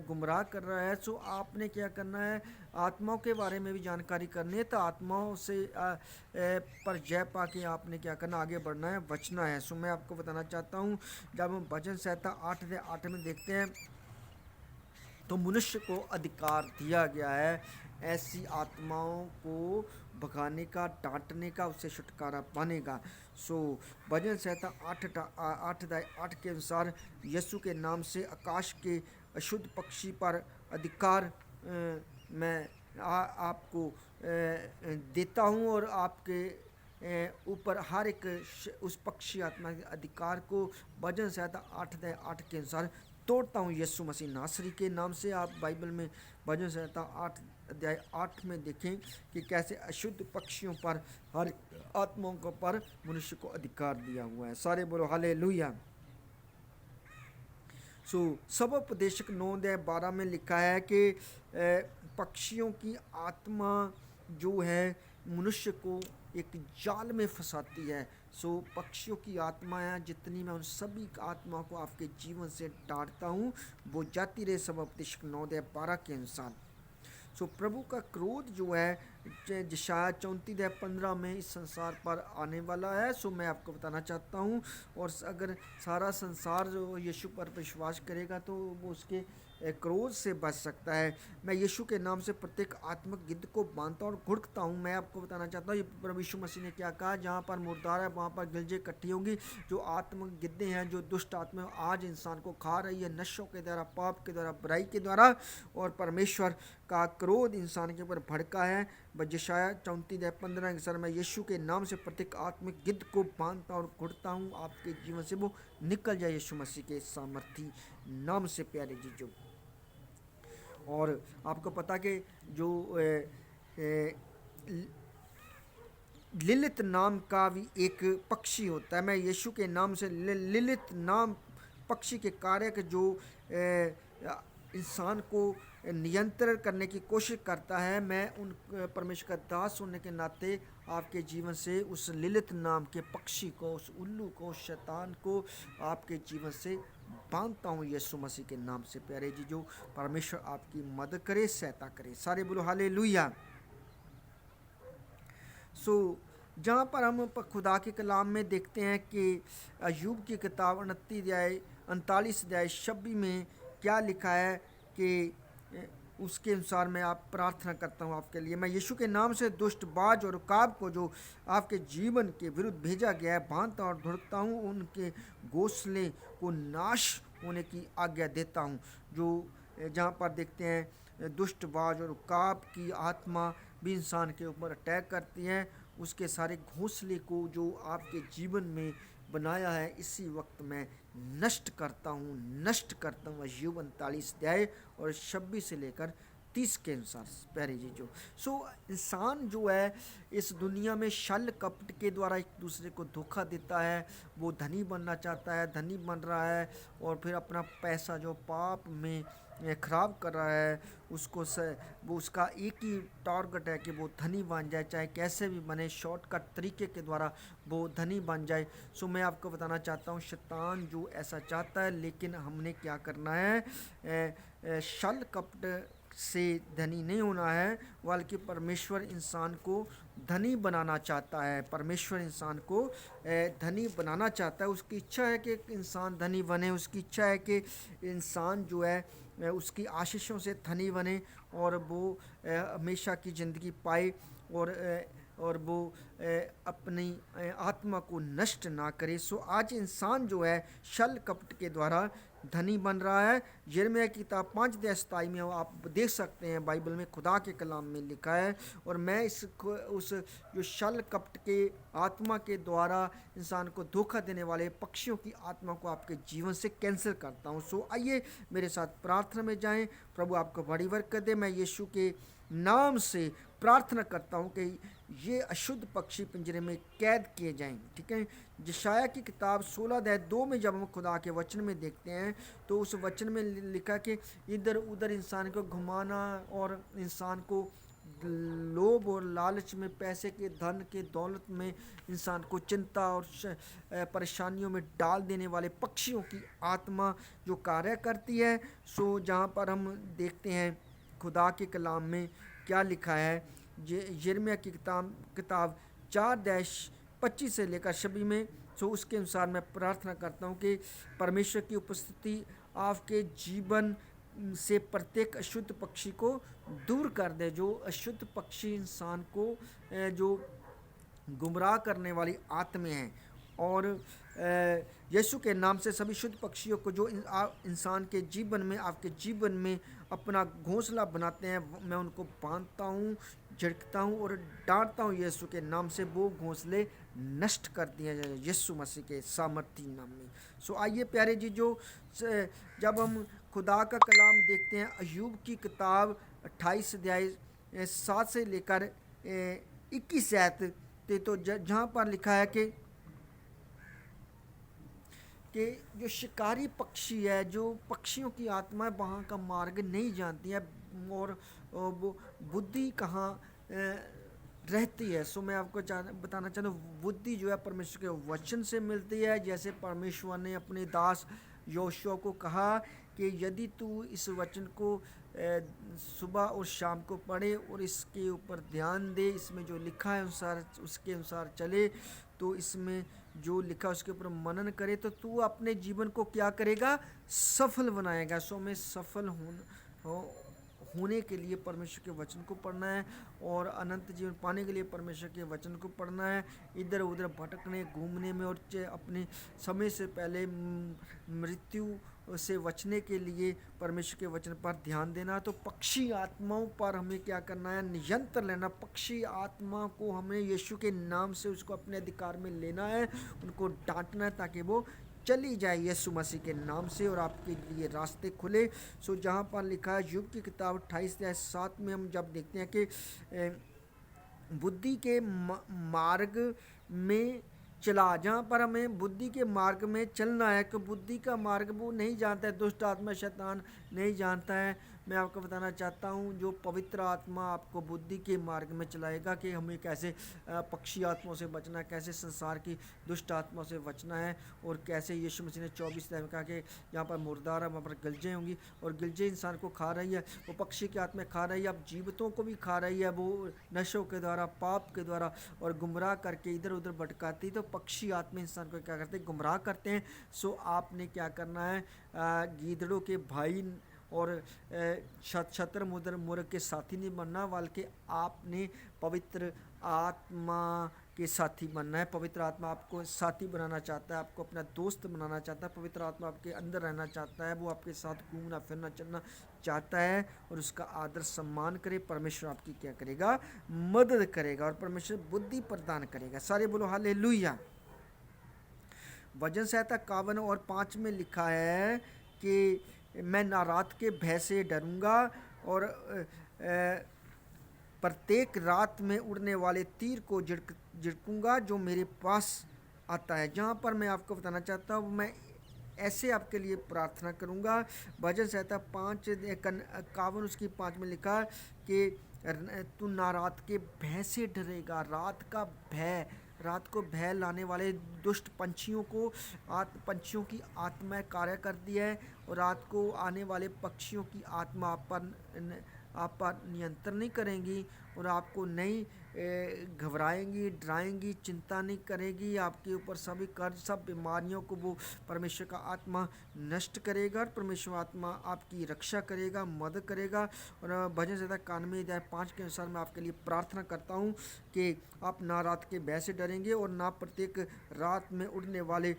गुमराह कर रहा है। सो आपने क्या करना है? आत्माओं के बारे में भी जानकारी करनी है, तो आत्माओं से पर जय पा के आपने क्या करना? आगे बढ़ना है, बचना है। सो मैं आपको बताना चाहता हूँ जब हम भजन संहिता 8:8 में देखते हैं तो मनुष्य को अधिकार दिया गया है ऐसी आत्माओं को भगाने का, डांटने का, उससे छुटकारा पाने का। सो भजन संहिता 8:8 के अनुसार यीशु के नाम से आकाश के अशुद्ध पक्षी पर अधिकार मैं आपको देता हूँ और आपके ऊपर हर एक उस पक्षी आत्मा के अधिकार को भजन संहिता 8:8 के अनुसार तोड़ता हूँ यीशु मसीह नासरी के नाम से। आप बाइबल में भजन संहिता 8:8 में देखें कि कैसे अशुद्ध पक्षियों पर, हर आत्माओं को पर मनुष्य को अधिकार दिया हुआ है। सारे बोलो हालेलुया। सो सबोपदेशक 9:12 में लिखा है कि पक्षियों की आत्मा जो है मनुष्य को एक जाल में फंसाती है। सो पक्षियों की आत्माएं जितनी, मैं उन सभी आत्माओं को आपके जीवन से डांटता हूँ, वो जाती रहे। सबोपदेशक 9:12 के अनुसार। सो प्रभु का क्रोध जो है यशायाह 34:15 में इस संसार पर आने वाला है। सो मैं आपको बताना चाहता हूँ, और अगर सारा संसार जो यीशु पर विश्वास करेगा तो वो उसके क्रोध से बच सकता है। मैं यीशु के नाम से प्रत्येक आत्मक गिद्ध को बांधता और घुड़कता हूँ। मैं आपको बताना चाहता हूँ ये प्रभु यीशु मसीह ने क्या कहा, जहाँ पर मुर्दार है वहाँ पर गिलजें इकट्ठी होंगी। जो आत्मक गिद्धें हैं, जो दुष्ट आत्मा आज इंसान को खा रही है नशों के द्वारा, पाप के द्वारा, बुराई के द्वारा, और परमेश्वर का क्रोध इंसान के ऊपर भड़का है। यशायाह 34:15 के सर मैं यीशु के नाम से प्रत्येक आत्मिक गिद्ध को बांधता और घुड़ता हूँ, आपके जीवन से वो निकल जाए यीशु मसीह के सामर्थी नाम से। प्यारे जीजो, और आपको पता कि जो लिलित नाम का भी एक पक्षी होता है। मैं यीशु के नाम से लिलित नाम पक्षी के कारक जो इंसान को नियंत्रण करने की कोशिश करता है, मैं उन परमेश्वर का दास होने के नाते आपके जीवन से उस लिलित नाम के पक्षी को, उस उल्लू को, उस शैतान को आपके जीवन से बांधता हूँ यीशु मसीह के नाम से। प्यारे जी, जो परमेश्वर आपकी मदद करे, सहायता करे। सारे बोलो हालेलुया। जहाँ पर हम खुदा के कलाम में देखते हैं कि अय्यूब की किताब 39 अध्याय 26 में क्या लिखा है कि उसके अनुसार मैं आप प्रार्थना करता हूँ आपके लिए। मैं यीशु के नाम से दुष्ट बाज और उकाब को जो आपके जीवन के विरुद्ध भेजा गया है बांधता और ढूंढता हूँ, उनके घोंसले को नाश होने की आज्ञा देता हूँ। जो जहाँ पर देखते हैं दुष्ट बाज और उकाब की आत्मा भी इंसान के ऊपर अटैक करती है, उसके सारे घोंसले को जो आपके जीवन में बनाया है इसी वक्त मैं नष्ट करता हूँ। अय्यूब 39 अध्याय और 26 से लेकर 30 के अनुसार। प्यारे जी, जो इंसान जो है इस दुनिया में छल कपट के द्वारा एक दूसरे को धोखा देता है। वो धनी बनना चाहता है, धनी बन रहा है और फिर अपना पैसा जो पाप में ख़राब कर रहा है, वो उसका एक ही टारगेट है कि वो धनी बन जाए, चाहे कैसे भी बने, शॉर्टकट तरीके के द्वारा वो धनी बन जाए। मैं आपको बताना चाहता हूँ शैतान जो ऐसा चाहता है, लेकिन हमने क्या करना है, छल कपट से धनी नहीं होना है, बल्कि परमेश्वर इंसान को धनी बनाना चाहता है। परमेश्वर इंसान को धनी बनाना चाहता है। उसकी इच्छा है कि इंसान धनी बने, उसकी इच्छा है कि इंसान जो है उसकी आशीषों से धनी बने और वो हमेशा की ज़िंदगी पाए और वो अपनी आत्मा को नष्ट ना करे। आज इंसान जो है छल कपट के द्वारा धनी बन रहा है। यिर्मयाह की किताब 5:27 में आप देख सकते हैं, बाइबल में खुदा के कलाम में लिखा है। और मैं उस जो छल कपट के आत्मा के द्वारा इंसान को धोखा देने वाले पक्षियों की आत्मा को आपके जीवन से कैंसिल करता हूँ। आइए मेरे साथ प्रार्थना में जाएं। प्रभु आपको बड़ी बरकत दे। मैं यीशु के नाम से प्रार्थना करता हूँ कि ये अशुद्ध पक्षी पिंजरे में कैद किए जाएं। ठीक है। यशायाह की किताब 16:2 में जब हम खुदा के वचन में देखते हैं तो उस वचन में लिखा कि इधर उधर इंसान को घुमाना और इंसान को लोभ और लालच में, पैसे के, धन के, दौलत में इंसान को चिंता और परेशानियों में डाल देने वाले पक्षियों की आत्मा जो कार्य करती है। जहाँ पर हम देखते हैं खुदा के कलाम में क्या लिखा है, यिर्मयाह की किताब 4:25 से लेकर 26 में। उसके अनुसार मैं प्रार्थना करता हूँ कि परमेश्वर की उपस्थिति आपके जीवन से प्रत्येक अशुद्ध पक्षी को दूर कर दे। जो अशुद्ध पक्षी इंसान को जो गुमराह करने वाली आत्माएं हैं, और यीशु के नाम से सभी शुद्ध पक्षियों को जो इंसान के जीवन में, आपके जीवन में अपना घोंसला बनाते हैं, मैं उनको बांधता हूँ, झिड़कता हूँ और डांटता हूँ यीशु के नाम से। वो घोंसले नष्ट कर दिए जाए यीशु मसीह के सामर्थी नाम में। आइए प्यारे जी, जब हम खुदा का कलाम देखते हैं अय्यूब की किताब 28 अध्याय 7 से लेकर 21 आयत, तो जहाँ पर लिखा है कि जो शिकारी पक्षी है, जो पक्षियों की आत्मा वहाँ का मार्ग नहीं जानती है और वो बुद्धि कहाँ रहती है। मैं आपको बताना चाहता हूँ, बुद्धि जो है परमेश्वर के वचन से मिलती है। जैसे परमेश्वर ने अपने दास योशुआ को कहा कि यदि तू इस वचन को सुबह और शाम को पढ़े और इसके ऊपर ध्यान दे, इसमें जो लिखा है उसके अनुसार चले, तो इसमें जो लिखा उसके ऊपर मनन करे, तो तू अपने जीवन को क्या करेगा, सफल बनाएगा। मैं सफल होने के लिए परमेश्वर के वचन को पढ़ना है और अनंत जीवन पाने के लिए परमेश्वर के वचन को पढ़ना है। इधर उधर भटकने घूमने में और अपने समय से पहले मृत्यु से बचने के लिए परमेश्वर के वचन पर ध्यान देना। तो पक्षी आत्माओं पर हमें क्या करना है, नियंत्रण लेना। पक्षी आत्मा को हमें यीशु के नाम से उसको अपने अधिकार में लेना है, उनको डांटना है ताकि वो चली जाए यीशु मसीह के नाम से और आपके लिए रास्ते खुले। सो जहाँ पर लिखा है यूब की किताब 28:7 में हम जब देखते हैं कि बुद्धि के मार्ग में चला, जहाँ पर हमें बुद्धि के मार्ग में चलना है, कि बुद्धि का मार्ग वो नहीं जानता है, दुष्ट आत्मा शैतान नहीं जानता है। मैं आपको बताना चाहता हूँ जो पवित्र आत्मा आपको बुद्धि के मार्ग में चलाएगा कि हमें कैसे पक्षी आत्माओं से बचना है, कैसे संसार की दुष्ट आत्मा से बचना है, और कैसे यीशु मसीह ने 24 में कहा कि यहाँ पर मुर्दार है वहाँ पर गिलजें होंगी, और गिलजें इंसान को खा रही है, वो पक्षी की आत्मा खा रही है, अब जीवितों को भी खा रही है, वो नशों के द्वारा, पाप के द्वारा, और गुमराह करके इधर उधर भटकाती। तो पक्षी आत्मा इंसान को क्या करते हैं, गुमराह करते हैं। सो आपने क्या करना है, गीदड़ों के भाई और छतर मुर्ग के साथी नहीं बनना, बल्कि आपने पवित्र आत्मा के साथी बनना है। पवित्र आत्मा आपको साथी बनाना चाहता है, आपको अपना दोस्त बनाना चाहता है। पवित्र आत्मा आपके अंदर रहना चाहता है, वो आपके साथ घूमना फिरना चलना चाहता है, और उसका आदर सम्मान करे। परमेश्वर आपकी क्या करेगा, मदद करेगा, और परमेश्वर बुद्धि प्रदान करेगा। सारे बोलो हालेलुया। वचन संहिता 51 और 5 में लिखा है कि मैं ना रात के भय से डरूंगा, और प्रत्येक रात में उड़ने वाले तीर को झिड़कूंगा जो मेरे पास आता है। जहाँ पर मैं आपको बताना चाहता हूँ, मैं ऐसे आपके लिए प्रार्थना करूँगा। भजन संहिता 51 उसकी 5 में लिखा कि तू ना रात के भय से डरेगा। रात का भय, रात को भय लाने वाले दुष्ट पंछियों को पंछियों की आत्मा कार्य करती है, और रात को आने वाले पक्षियों की आत्मा आप पर नियंत्रण नहीं करेंगी, और आपको नहीं घबराएंगी, डराएंगी, चिंता नहीं करेगी। आपके ऊपर सभी कर्ज, सब बीमारियों को वो परमेश्वर का आत्मा नष्ट करेगा, और परमेश्वर आत्मा आपकी रक्षा करेगा, मदद करेगा। और भजन संहिता 91:5 के अनुसार मैं आपके लिए प्रार्थना करता हूँ कि आप ना रात के भय से डरेंगे, और ना प्रत्येक रात में उड़ने वाले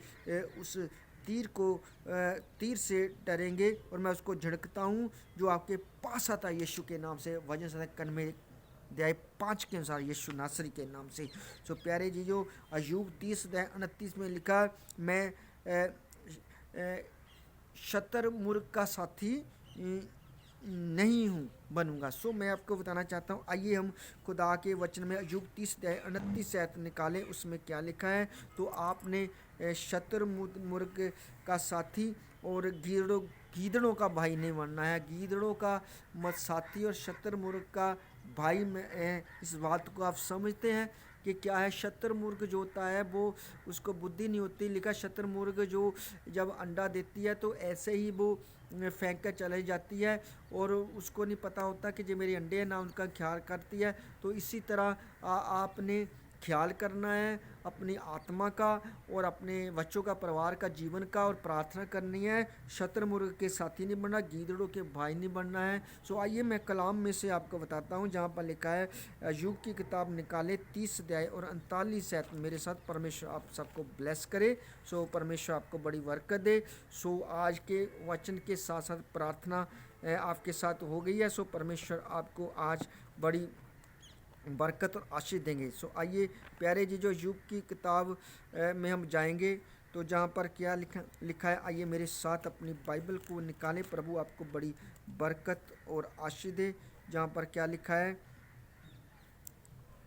उस तीर से डरेंगे, और मैं उसको झड़कता हूँ जो आपके पास आता है यीशु के नाम से। वचन संहिता 91:5 के अनुसार यीशु नासरी के नाम से। सो प्यारे जी, जो अय्यूब 30:29 में लिखा, मैं शतरमुर्ग का साथी नहीं हूँ बनूंगा। सो मैं आपको बताना चाहता हूँ, आइए हम खुदा के वचन में अय्यूब 30:29 निकालें। उसमें क्या लिखा है, तो आपने शतरमुर्ग का साथी और गीदड़ों का भाई नहीं बनना है। गीदड़ों का मत साथी और शतरमुर्ग का भाई में इस बात को आप समझते हैं कि क्या है। शतरमुर्ग जो होता है वो, उसको बुद्धि नहीं होती। लिखा शतरमुर्ग जो जब अंडा देती है तो ऐसे ही वो फेंक कर चली जाती है, और उसको नहीं पता होता कि जो मेरे अंडे हैं, ना उनका ख्याल करती है। तो इसी तरह आपने ख्याल करना है अपनी आत्मा का और अपने बच्चों का, परिवार का, जीवन का, और प्रार्थना करनी है। शतरमुर्ग के साथी नहीं बनना, गीदड़ों के भाई नहीं बनना है। सो आइए मैं कलाम में से आपको बताता हूँ, जहाँ पर लिखा है अय्यूब की किताब निकाले 30 अध्याय और 39 आयत मेरे साथ। परमेश्वर आप सबको ब्लेस करे। सो परमेश्वर आपको बड़ी बरकत दे। सो आज के वचन के साथ साथ प्रार्थना आपके साथ हो गई है। सो परमेश्वर आपको आज बड़ी बरकत और आशीष देंगे। सो आइए प्यारे जी, जो अय्यूब की किताब में हम जाएंगे, तो जहाँ पर क्या लिखा है, आइए मेरे साथ अपनी बाइबल को निकालें। प्रभु आपको बड़ी बरकत और आशीष दे। जहाँ पर क्या लिखा है,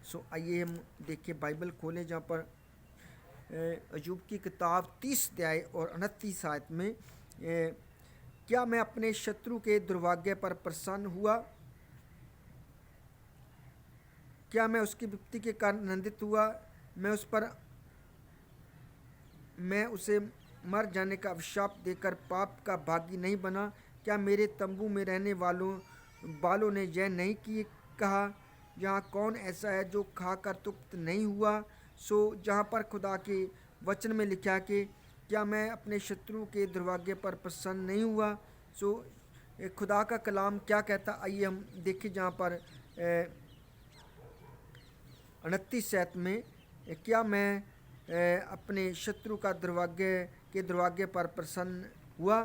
सो आइए हम देखिए, बाइबल खोलें, जहाँ पर अय्यूब की किताब 30 अध्याय और 29 आयत में, क्या मैं अपने शत्रु के दुर्भाग्य पर प्रसन्न हुआ? क्या मैं उसकी विपत्ति के कारण आनंदित हुआ? मैं उसे मर जाने का अभिशाप देकर पाप का भागी नहीं बना? क्या मेरे तंबू में रहने वालों ने यह नहीं कहा, यहाँ कौन ऐसा है जो खाकर तृप्त नहीं हुआ? सो जहाँ पर खुदा के वचन में लिखा कि क्या मैं अपने शत्रु के दुर्भाग्य पर प्रसन्न नहीं हुआ? सो खुदा का कलाम क्या कहता, आइए हम देखें। जहाँ पर 29 आयत में, क्या मैं अपने शत्रु का दुर्भाग्य पर प्रसन्न हुआ?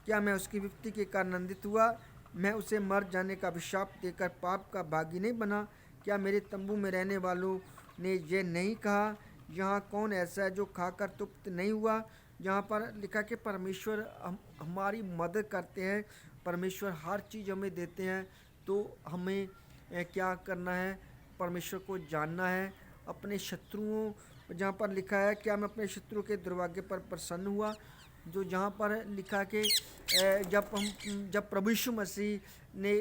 क्या मैं उसकी विपत्ति के कारण आनंदित हुआ? मैं उसे मर जाने का अभिशाप देकर पाप का भागी नहीं बना? क्या मेरे तंबू में रहने वालों ने यह नहीं कहा, यहाँ कौन ऐसा है जो खाकर तृप्त नहीं हुआ? जहाँ पर लिखा कि परमेश्वर हमारी मदद करते हैं, परमेश्वर हर चीज़ हमें देते हैं। तो हमें क्या करना है, परमेश्वर को जानना है। अपने शत्रुओं, जहाँ पर लिखा है क्या मैं अपने शत्रु के दुर्भाग्य पर प्रसन्न हुआ, जो जहाँ पर लिखा कि जब प्रभु यीशु मसीह ने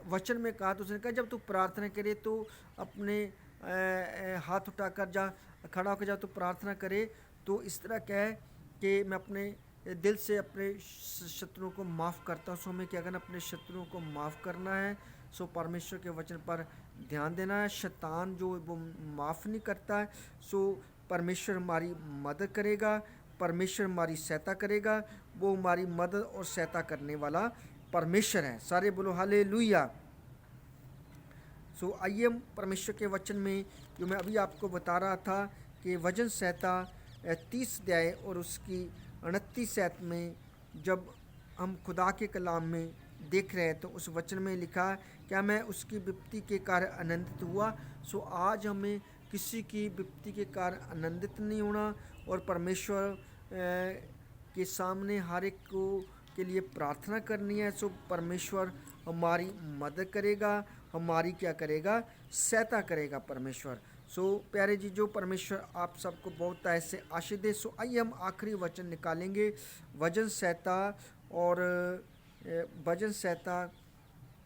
वचन में कहा, तो उसने कहा जब तू प्रार्थना करे तो अपने हाथ उठाकर जा, खड़ा होकर जा तो प्रार्थना करे। तो इस तरह क्या है कि मैं अपने दिल से अपने शत्रुओं को माफ़ करता हूँ। सो हमें क्या करना, अपने शत्रुओं को माफ़ करना है। सो परमेश्वर के वचन पर ध्यान देना है। शैतान जो वो माफ़ नहीं करता है, सो परमेश्वर हमारी मदद करेगा, परमेश्वर हमारी सहायता करेगा। वो हमारी मदद और सहायता करने वाला परमेश्वर है। सारे बोलो हालेलुया। सो आइए हम परमेश्वर के वचन में, जो मैं अभी आपको बता रहा था कि वचन संहिता 30 अध्याय और उसकी 29 आयत में जब हम खुदा के कलाम में देख रहे हैं, तो उस वचन में लिखा क्या मैं उसकी विपत्ति के कारण आनंदित हुआ। सो आज हमें किसी की विपत्ति के कारण आनंदित नहीं होना, और परमेश्वर के सामने हर एक को के लिए प्रार्थना करनी है। सो परमेश्वर हमारी मदद करेगा, हमारी क्या करेगा, सहायता करेगा परमेश्वर। सो प्यारे जी, जो परमेश्वर आप सबको बहुत ऐसे आशीष दे। सो आइए हम आखिरी वचन निकालेंगे, वचन संहिता और वचन संहिता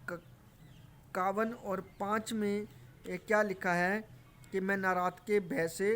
51 और 5 में क्या लिखा है कि मैं ना रात के भय से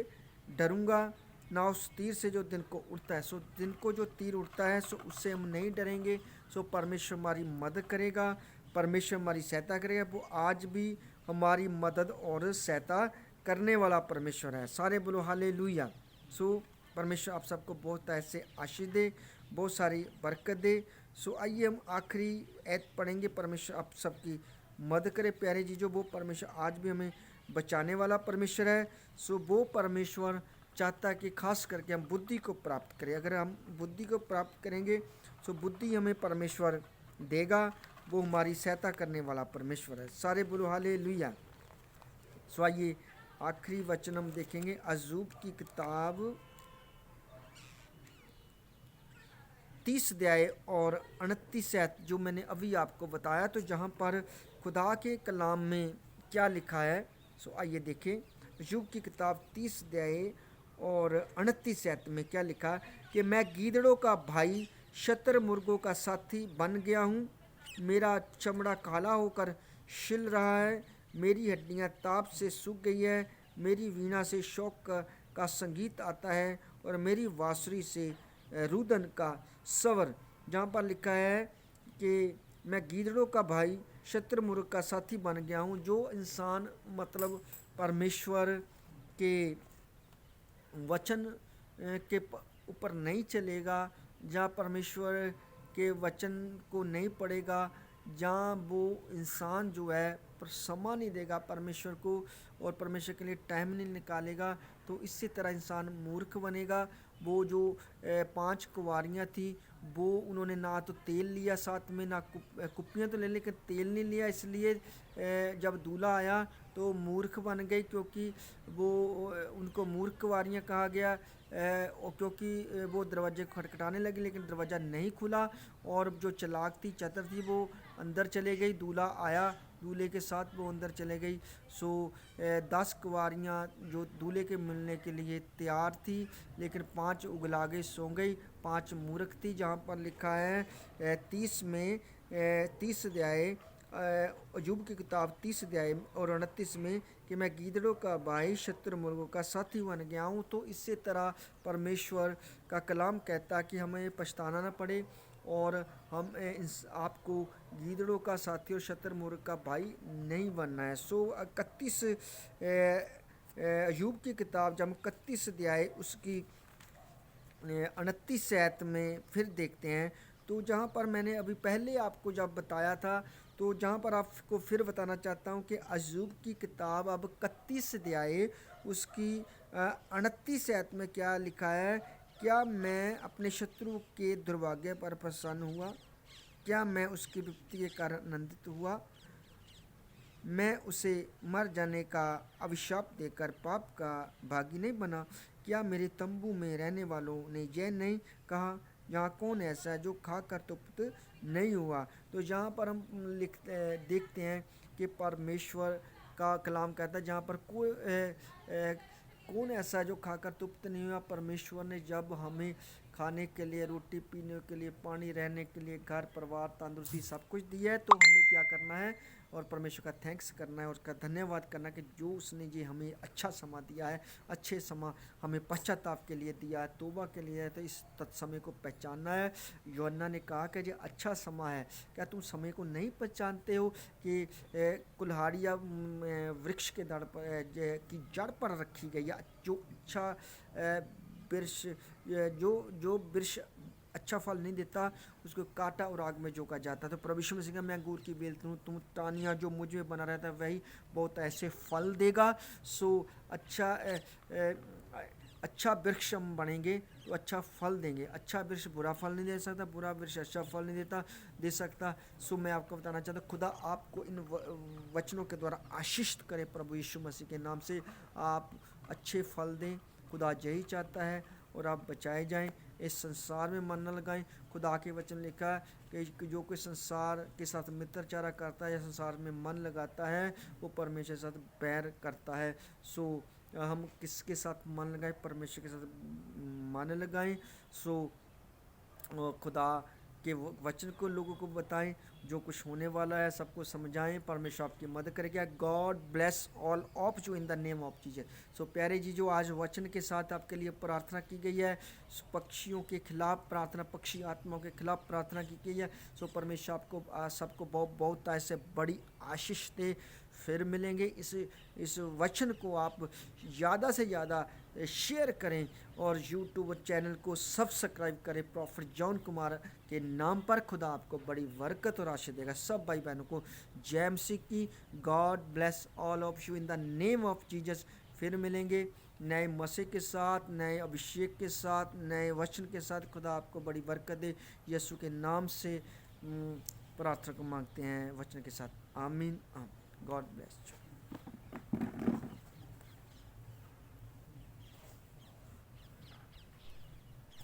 डरूंगा, ना उस तीर से जो दिन को उड़ता है। सो दिन को जो तीर उड़ता है, सो उससे हम नहीं डरेंगे। सो परमेश्वर हमारी मदद करेगा, परमेश्वर हमारी सहायता करेगा। वो आज भी हमारी मदद और सहायता करने वाला परमेश्वर है। सारे बोलो हालेलुया। सो परमेश्वर आप सबको बहुत ऐसे आशीष दे, बहुत सारी बरकत दे। सो आइए हम आखिरी ऐत पढ़ेंगे। परमेश्वर आप सबकी मदद करे। प्यारे जी, जो वो परमेश्वर आज भी हमें बचाने वाला परमेश्वर है। सो वो परमेश्वर चाहता है कि खास करके हम बुद्धि को प्राप्त करें। अगर हम बुद्धि को प्राप्त करेंगे, सो बुद्धि हमें परमेश्वर देगा। वो हमारी सहायता करने वाला परमेश्वर है। सारे बोलो हालेलुया। सो आइए आखिरी वचन हम देखेंगे, अय्यूब की किताब 30 अध्याय और 29 आयत, जो मैंने अभी आपको बताया। तो जहाँ पर खुदा के कलाम में क्या लिखा है, सो आइए देखें। अय्यूब की किताब 30 अध्याय और 29 आयत में क्या लिखा कि मैं गीदड़ों का भाई, शतरमुर्गों का साथी बन गया हूँ। मेरा चमड़ा काला होकर छिल रहा है, मेरी हड्डियाँ ताप से सूख गई है। मेरी वीणा से शौक का संगीत आता है, और मेरी बांसुरी से रुदन का स्वर। जहाँ पर लिखा है कि मैं गीदड़ों का भाई, शतरमुर्ग का साथी बन गया हूँ। जो इंसान मतलब परमेश्वर के वचन के ऊपर नहीं चलेगा, जहाँ परमेश्वर के वचन को नहीं पढ़ेगा, जहाँ वो इंसान जो है पर समय नहीं देगा परमेश्वर को, और परमेश्वर के लिए टाइम नहीं निकालेगा, तो इसी तरह इंसान मूर्ख बनेगा। वो जो 5 कुंवारियाँ थी, वो उन्होंने ना तो तेल लिया साथ में, ना कुप्पियाँ तो ले, लेकिन तेल नहीं लिया। इसलिए जब दूल्हा आया तो मूर्ख बन गई, क्योंकि वो उनको मूर्ख कुंवारियाँ कहा गया। और क्योंकि वो दरवाजे खटखटाने लगी, लेकिन दरवाज़ा नहीं खुला, और जो चालाक थी, चतुर थी, वो अंदर चले गई। दूल्हा आया, दूल्हे के साथ वो अंदर चले गई। सो 10 कुंवारियाँ जो दूल्हे के मिलने के लिए तैयार थी, लेकिन 5 उगला गई, सो गई, 5 मूर्ख थी। जहाँ पर लिखा है 30 अध्याय, अय्यूब की किताब 30 अध्याय और 29 में कि मैं गीदड़ों का भाई, शतरमुर्गों का साथी बन गया हूँ। तो इसी तरह परमेश्वर का कलाम कहता है कि हमें पछताना न पड़े, और हम आपको गीदड़ों का साथी और शतरमुर्ग का भाई नहीं बनना है। सो 31 अय्यूब की किताब जब 31 अध्याय उसकी 29 आयत में फिर देखते हैं, तो जहाँ पर मैंने अभी पहले आपको जब बताया था, तो जहाँ पर आपको फिर बताना चाहता हूँ कि अय्यूब की किताब अब 31 अध्याय उसकी 29 आयत में क्या लिखा है, क्या मैं अपने शत्रु के दुर्भाग्य पर प्रसन्न हुआ, क्या मैं उसकी विपत्ति के कारण आनंदित हुआ। मैं उसे मर जाने का अभिशाप देकर पाप का भागी नहीं बना। क्या मेरे तंबू में रहने वालों ने यह नहीं कहा, यहाँ कौन ऐसा है जो खाकर तृप्त नहीं हुआ? तो जहाँ पर हम देखते हैं कि परमेश्वर का कलाम कहता है, जहाँ पर कौन ऐसा है जो खाकर तृप्त नहीं हुआ। परमेश्वर ने जब हमें खाने के लिए, रोटी पीने के लिए, पानी, रहने के लिए, घर परिवार, तंदुरुस्ती सब कुछ दिया है, तो हमें क्या करना है? और परमेश्वर का थैंक्स करना है और उसका धन्यवाद करना है कि जो उसने ये हमें अच्छा समा दिया है, अच्छे समा हमें पश्चाताप के लिए दिया है, तौबा के लिए है। तो इस समय को पहचानना है। यूहन्ना ने कहा कि ये अच्छा समा है। क्या तुम समय को नहीं पहचानते हो कि कुल्हाड़ियाँ वृक्ष के दड़ पर की जड़ पर रखी गई है? जो अच्छा वृक्ष जो जो वृक्ष अच्छा फल नहीं देता, उसको काटा और आग में झोंका जाता है। तो प्रभु यीशु मसीह का, मैं अंगूर की बेल हूँ, तुम टानियाँ, जो मुझ में बना रहता है वही बहुत ऐसे फल देगा। सो अच्छा अच्छा वृक्ष हम बनेंगे तो अच्छा फल देंगे। अच्छा वृक्ष बुरा फल नहीं दे सकता, बुरा वृक्ष अच्छा फल नहीं दे सकता। सो मैं आपको बताना चाहता हूँ, खुदा आपको इन वचनों के द्वारा आशीष करे प्रभु यीशु मसीह के नाम से। आप अच्छे फल दें, खुदा यही चाहता है, और आप बचाए जाएं, इस संसार में मन न लगाएं। खुदा के वचन लिखा है कि जो कोई संसार के साथ मित्रचारा करता है या संसार में मन लगाता है, वो परमेश्वर के साथ बैर करता है। सो हम किसके साथ मन लगाएं? परमेश्वर के साथ मन लगाएं। सो खुदा के वचन को लोगों को बताएं, जो कुछ होने वाला है सबको समझाएं। परमेश्वर आपकी मदद करेगा। God bless all of you in the name of Jesus. So प्यारे जी, जो आज वचन के साथ आपके लिए प्रार्थना की गई है, पक्षियों के खिलाफ प्रार्थना, पक्षी आत्माओं के खिलाफ प्रार्थना की गई है। सो परमेश्वर आपको सबको बहुत बहुत ऐसे बड़ी आशीष दे। फिर मिलेंगे। इस वचन को आप ज़्यादा से ज़्यादा शेयर करें और यूट्यूब चैनल को सब्सक्राइब करें प्रॉफिट जॉन कुमार के नाम पर। खुदा आपको बड़ी बरकत और आशीष देगा। सब भाई बहनों को जय मसीह की। God bless all of you in the name of Jesus. फिर मिलेंगे नए मसीह के साथ, नए अभिषेक के साथ, नए वचन के साथ। खुदा आपको बड़ी बरकत दे। यीशु के नाम से प्रार्थना को मांगते हैं वचन के साथ। आमीन। God bless.